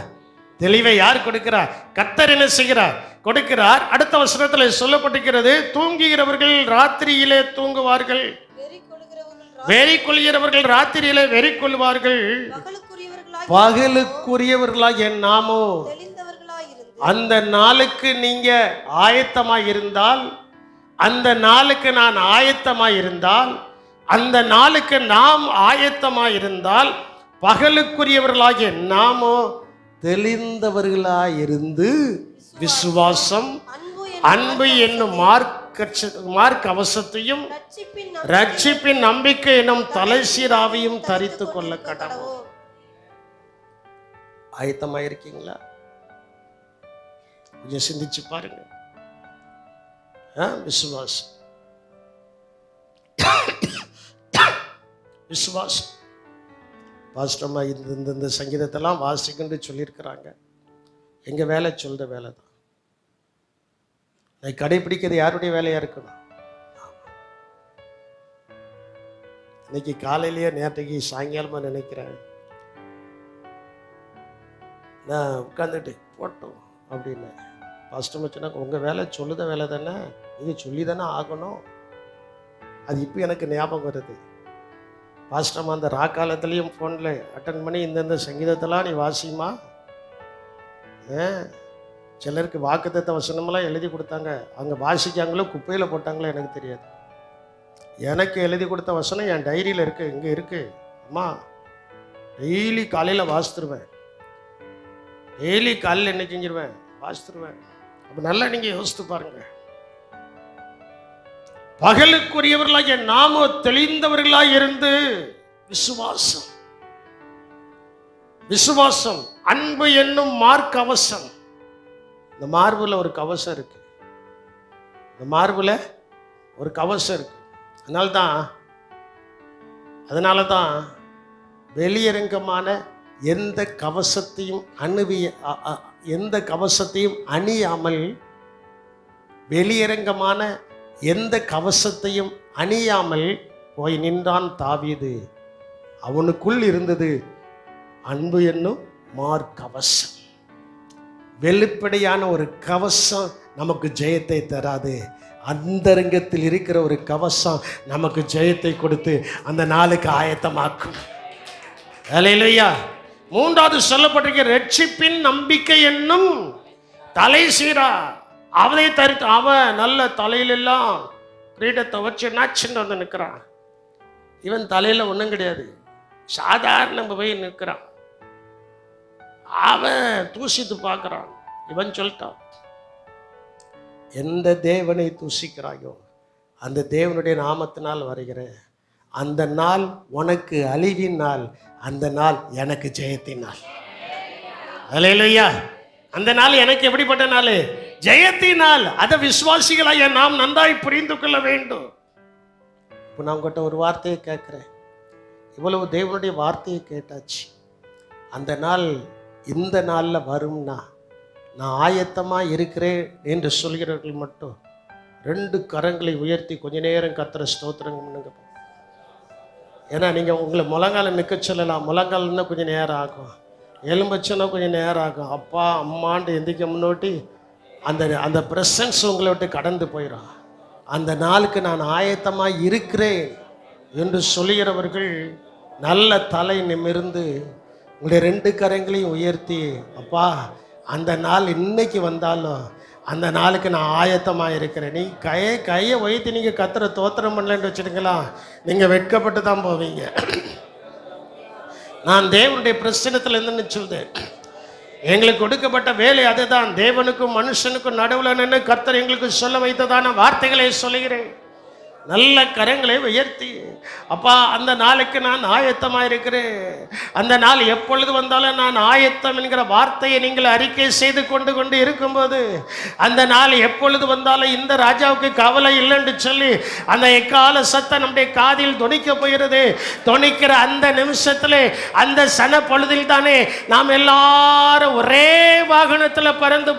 தெளிவை யார் கொடுக்கிறார்? கர்த்தர் என்ன செய்கிறார்? கொடுக்கிறார். அடுத்த வசனத்தில் சொல்லப்பட்டிருக்கிறது, தூங்குகிறவர்கள் ராத்திரியிலே தூங்குவார்கள், வெறி கொள்கிறவர்கள் ராத்திரியிலே வெறி கொள்வார்கள், பகலுக்குரியவர்களாகிய நாமோ அந்த நாளுக்கு நீங்க ஆயத்தமாய் இருந்தால், அந்த நாளுக்கு நான் ஆயத்தமாய் இருந்தால், அந்த நாளுக்கு நாம் ஆயத்தமாய் இருந்தால், பகலுக்குரியவர்களாகிய நாமோ தெளிந்தவர்களாயிருந்து விசுவாசம், அன்பு என்னும் மார்க் அவசத்தையும் ரட்சிப்பின் நம்பிக்கை என்னும் தலைசீராவையும் தரித்து கொள்ள கடவுள். ஆயத்தமாயிருக்கீங்களா? கொஞ்சம் சிந்திச்சு பாருங்க. விசுவாசம், விசுவாசம். பாஸ்டர்மா இந்த சங்கீதத்தெல்லாம் வாசிக்கின்ற சொல்லியிருக்கிறாங்க. எங்க வேலை சொல்ற வேலை தான். நான் கடைபிடிக்கிறது யாருடைய வேலையா இருக்கணும்? இன்னைக்கு காலையிலேயே நேற்றைக்கு சாயங்காலமா நினைக்கிறேன், நான் உட்காந்துட்டு போட்டோம் அப்படின்னு பாஸ்டர்மா சொன்னாங்க, உங்க வேலை சொல்லுத வேலை தானே, நீங்க சொல்லி தானே ஆகணும். அது இப்போ எனக்கு ஞாபகம் வருது. பாஸ்டர்மா அந்த ராக்காலத்துலேயும் ஃபோனில் அட்டன் பண்ணி இந்தந்த சங்கீதத்தெல்லாம் நீ வாசிமா. சிலருக்கு வாக்குத்தத்த வசனமெல்லாம் எழுதி கொடுத்தாங்க, அங்கே வாசிக்காங்களோ குப்பையில் போட்டாங்களோ எனக்கு தெரியாது. எனக்கு எழுதி கொடுத்த வசனம் என் டைரியில் இருக்குது, இங்கே இருக்குது. அம்மா டெய்லி காலையில் வாசித்துருவேன், டெய்லி காலையில் என்ன செஞ்சிருவேன்? வாசித்துருவேன். அப்போ நல்லா நீங்கள் யோசித்து பாருங்க. பகலுக்குரியவர்களாகிய நாமோ தெளிந்தவர்களாய் இருந்து விசுவாசம், விசுவாசம், அன்பு என்னும் மார்க் கவசம். இந்த மார்புல ஒரு கவசம் இருக்கு, இந்த மார்புல ஒரு கவசம் இருக்கு. அதனால தான் வெளியரங்கமான எந்த கவசத்தையும் அணியாமல், வெளியரங்கமான எந்த கவசத்தையும் அணியாமல் போய் நின்றான் தாவீது. அவனுக்குள் இருந்தது அன்பு என்னும் மார்க்கவசம். வெளிப்படையான ஒரு கவசம் நமக்கு ஜெயத்தை தராது. அந்தரங்கத்தில் இருக்கிற ஒரு கவசம் நமக்கு ஜெயத்தை கொடுத்து அந்த நாளுக்கு ஆயத்தமாக்கும். அல்லேலூயா. மூன்றாவது சொல்லப்பட்டிருக்கிற ரட்சிப்பின் நம்பிக்கை என்னும் தலைசீரா. அவனை தரித்து, அவன் நல்ல தலையிலெல்லாம் கிரீடத்தை வச்சு நச்சுன்னு வந்து நிற்கிறான். இவன் தலையில் ஒன்றும் கிடையாது, சாதாரண போய் நிற்கிறான். அவன் தூசித்து பார்க்குறான். இவன் சொல்லிட்டான், எந்த தேவனை தூசிக்கிறாயோ அந்த தேவனுடைய நாமத்தினால் வருகிறேன். அந்த நாள் உனக்கு அழிவின் நாள், அந்த நாள் எனக்கு ஜெயத்தின் நாள். அல்லேலூயா. அந்த நாள் எனக்கு எப்படிப்பட்ட நாள்? ஜெயத்தினால். அதை விசுவாசிகளாக நாம் நன்றாய் புரிந்து கொள்ள வேண்டும். இப்போ நான் உங்கள்கிட்ட ஒரு வார்த்தையை கேட்குறேன். இவ்வளவு தேவனுடைய வார்த்தையை கேட்டாச்சு. அந்த நாள் இந்த நாளில் வரும்னா நான் ஆயத்தமாக இருக்கிறேன் என்று சொல்கிறவர்கள் மட்டும் 2 கரங்களை உயர்த்தி கொஞ்ச நேரம் கர்த்தரை ஸ்தோத்திரம் பண்ணுங்க. ஏன்னா நீங்கள் உங்களை முழங்கால நிற்க சொல்லலாம். முழங்கால்னா கொஞ்சம் நேரம் ஆகும், எலும்பச்சுன்னா கொஞ்சம் நேரம் ஆகும். அப்பா அம்மாண்டு எந்திரிக்க முன்னோட்டி அந்த ப்ரெசன்ஸ் உங்களை விட்டு கடந்து போயிடும். அந்த நாளுக்கு நான் ஆயத்தமாக இருக்கிறேன் என்று சொல்லுகிறவர்கள் நல்ல தலை நிமிர்ந்து உங்களுடைய 2 கரங்களையும் உயர்த்தி, அப்பா அந்த நாள் இன்னைக்கு வந்தாலும் அந்த நாளுக்கு நான் ஆயத்தமாக இருக்கிறேன். நீ கையை உயர்த்தி நீங்கள் கர்த்தரை தோத்திரம் பண்ணலன்னு வச்சுருங்களா, நீங்கள் வெட்கப்பட்டு தான் போவீங்க. நான் தேவனுடைய பிரச்சனத்தில் இருந்து சொல்லுதேன், எங்களுக்கு கொடுக்கப்பட்ட வேலை அதுதான். தேவனுக்கும் மனுஷனுக்கும் நடுவில் நின்று கர்த்தர் எங்களுக்கு சொல்ல வைத்ததான வார்த்தைகளை சொல்லுகிறேன். நல்ல கரங்களை உயர்த்தி, அப்பா அந்த நாளுக்கு நான் ஆயத்தமாக இருக்கிறேன். அந்த நாள் எப்பொழுது வந்தாலும் நான் ஆயத்தம் என்கிற வார்த்தையை நீங்கள் அறிக்கை செய்து கொண்டு இருக்கும்போது, அந்த நாள் எப்பொழுது வந்தாலும் இந்த ராஜாவுக்கு கவலை இல்லைன்னு சொல்லி அந்த எக்கால சத்தம் நம்முடைய காதில் தொனிக்க போகிறது. தொனிக்கிற அந்த நிமிஷத்தில், அந்த சன பொழுதில் தானே நாம் எல்லாரும் ஒரே வாகனத்தில் பறந்து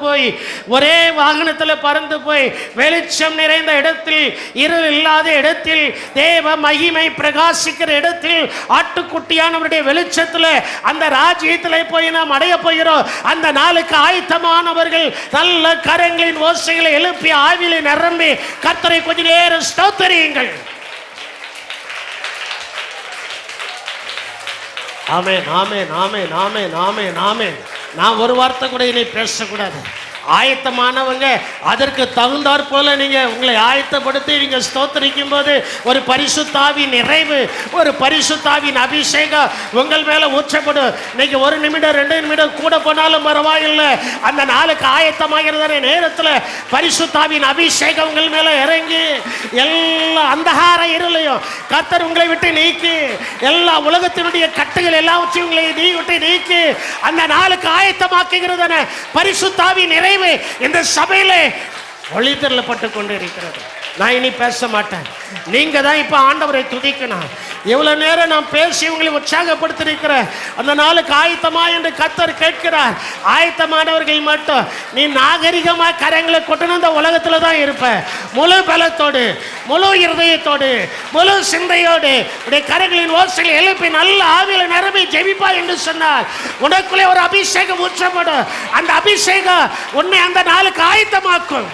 போய் வெளிச்சம் நிறைந்த இடத்தில், இருள் இல்லாத இடத்தில், தேவ மகிமை பிரகாசிக்கிற இடத்தில், ஆட்டுக்குட்டியானவருடைய வெளிச்சத்தில் அந்த ராஜ்யத்தில் போய் நாம் அடைய போகிறோம். அந்த நாளுக்கு ஆயத்தமானவர்கள் நல்ல கரங்களின் ஓசைகளை எழுப்பி ஆவிலை நிரம்பி கர்த்தரை கொஞ்ச நேரம் ஸ்தோத்திரியுங்கள். ஆமென், ஆமென், ஆமென், ஆமென், ஆமென், ஆமென். நான் ஒரு வார்த்தை கூட இனி பேசக்கூடாது. ஆயத்தமானவங்க அதற்கு தகுந்தாற் போல நீங்க உங்களை ஆயத்தப்படுத்தி நீங்க ஸ்தோத்திரிக்கும் போது ஒரு பரிசுத்தாவின் நிறைவு, ஒரு பரிசுத்தாவின் அபிஷேகம் உங்கள் மேல ஊற்றப்படும். இன்னைக்கு 1 நிமிடம் 2 நிமிடம் கூட போனாலும் பரவாயில்லை. அந்த நாளுக்கு ஆயத்தமாகிற நேரத்தில் பரிசுத்தாவின் அபிஷேகம் உங்கள் மேல இறங்கி எல்லா அந்தகார இருளையும் கர்த்தர் உங்களை விட்டு நீக்கி, எல்லா உலகத்தினுடைய கட்டுகள் எல்லாவற்றையும் உங்களை விட்டு நீக்கி அந்த நாளுக்கு ஆயத்தமாக்குகிறதான பரிசுத்தாவின் நிறைவு இந்த சபையிலே ஒளிதரப்பட்டு கொண்டு இருக்கிறது. நான் இனி பேச மாட்டேன். நீங்க தான் இப்ப ஆண்டவரை துதிக்கணும். எவ்வளவு நேரம் நான் பேசி உங்களை உற்சாகப்படுத்திருக்கிறேன். அந்த நாளுக்கு ஆயத்தமா என்று கர்த்தர் கேட்கிறார். ஆயத்தமானவர்கள் மட்டும் நீ நாகரிகமா கரங்களை கொட்டணும் இந்த உலகத்துல தான் இருப்ப. முழு பலத்தோடு, முழு இருதயத்தோடு, முழு சிந்தையோடு உடைய கரங்களின் ஓசைகளை எழுப்பி நல்ல ஆவியில நிரம்பி ஜெபிப்பா என்று சொன்னார். உனக்குள்ளே ஒரு அபிஷேகம் ஊற்றப்படும். அந்த அபிஷேகம் உன்னை அந்த நாளுக்கு ஆயத்தமாக்கும்.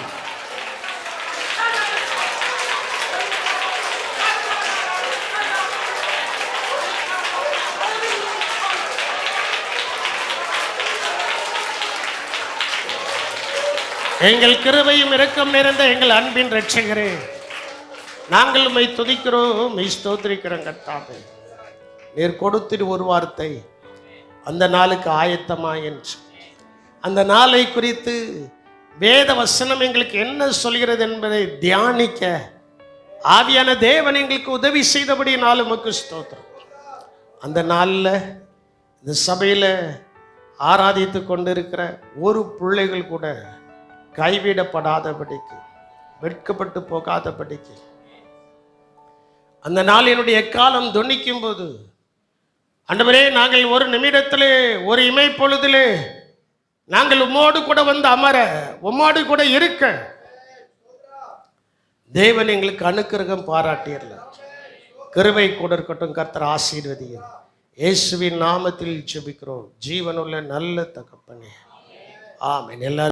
எங்கள் கிருபையும் இரக்கம் நிறைந்த எங்கள் அன்பின் இரட்சகரே, நாங்கள் உம்மை துதிக்கிறோம், உம்மை ஸ்தோத்திரிக்கிறோம். கர்த்தாவே, நீர் கொடுத்திரு ஒரு வார்த்தை, அந்த நாளுக்கு ஆயத்தமா என்று. அந்த நாளை குறித்து வேத வசனம் எங்களுக்கு என்ன சொல்கிறது என்பதை தியானிக்க ஆவியான தேவன் எங்களுக்கு உதவி செய்தபடி நாள் உமக்கு ஸ்தோத்திரம். அந்த நாளில் இந்த சபையில் ஆராதித்து கொண்டிருக்கிற ஒரு பிள்ளைகள் கூட கைவிடப்படாதபடிக்கு, வெட்கப்பட்டு போகாதபடிக்கு, அந்த நாளினுடைய எக்காலம் தொனிக்கும் போது ஆண்டவரே, நாங்கள் 1 நிமிடத்திலே, ஒரு இமை பொழுதிலே நாங்கள் உம்மோடு கூட வந்து அமர, உம்மோடு கூட இருக்க தேவன் எங்களுக்கு அனுக்கிரகம் பாராட்டியர்ல. கிருபை கூட இருக்கட்டும். கர்த்தர் ஆசீர்வதியும். இயேசுவின் நாமத்தில் ஜெபிக்கிறோம் ஜீவனுள்ள நல்ல தகப்பனே, ஆமென். எல்லாரும்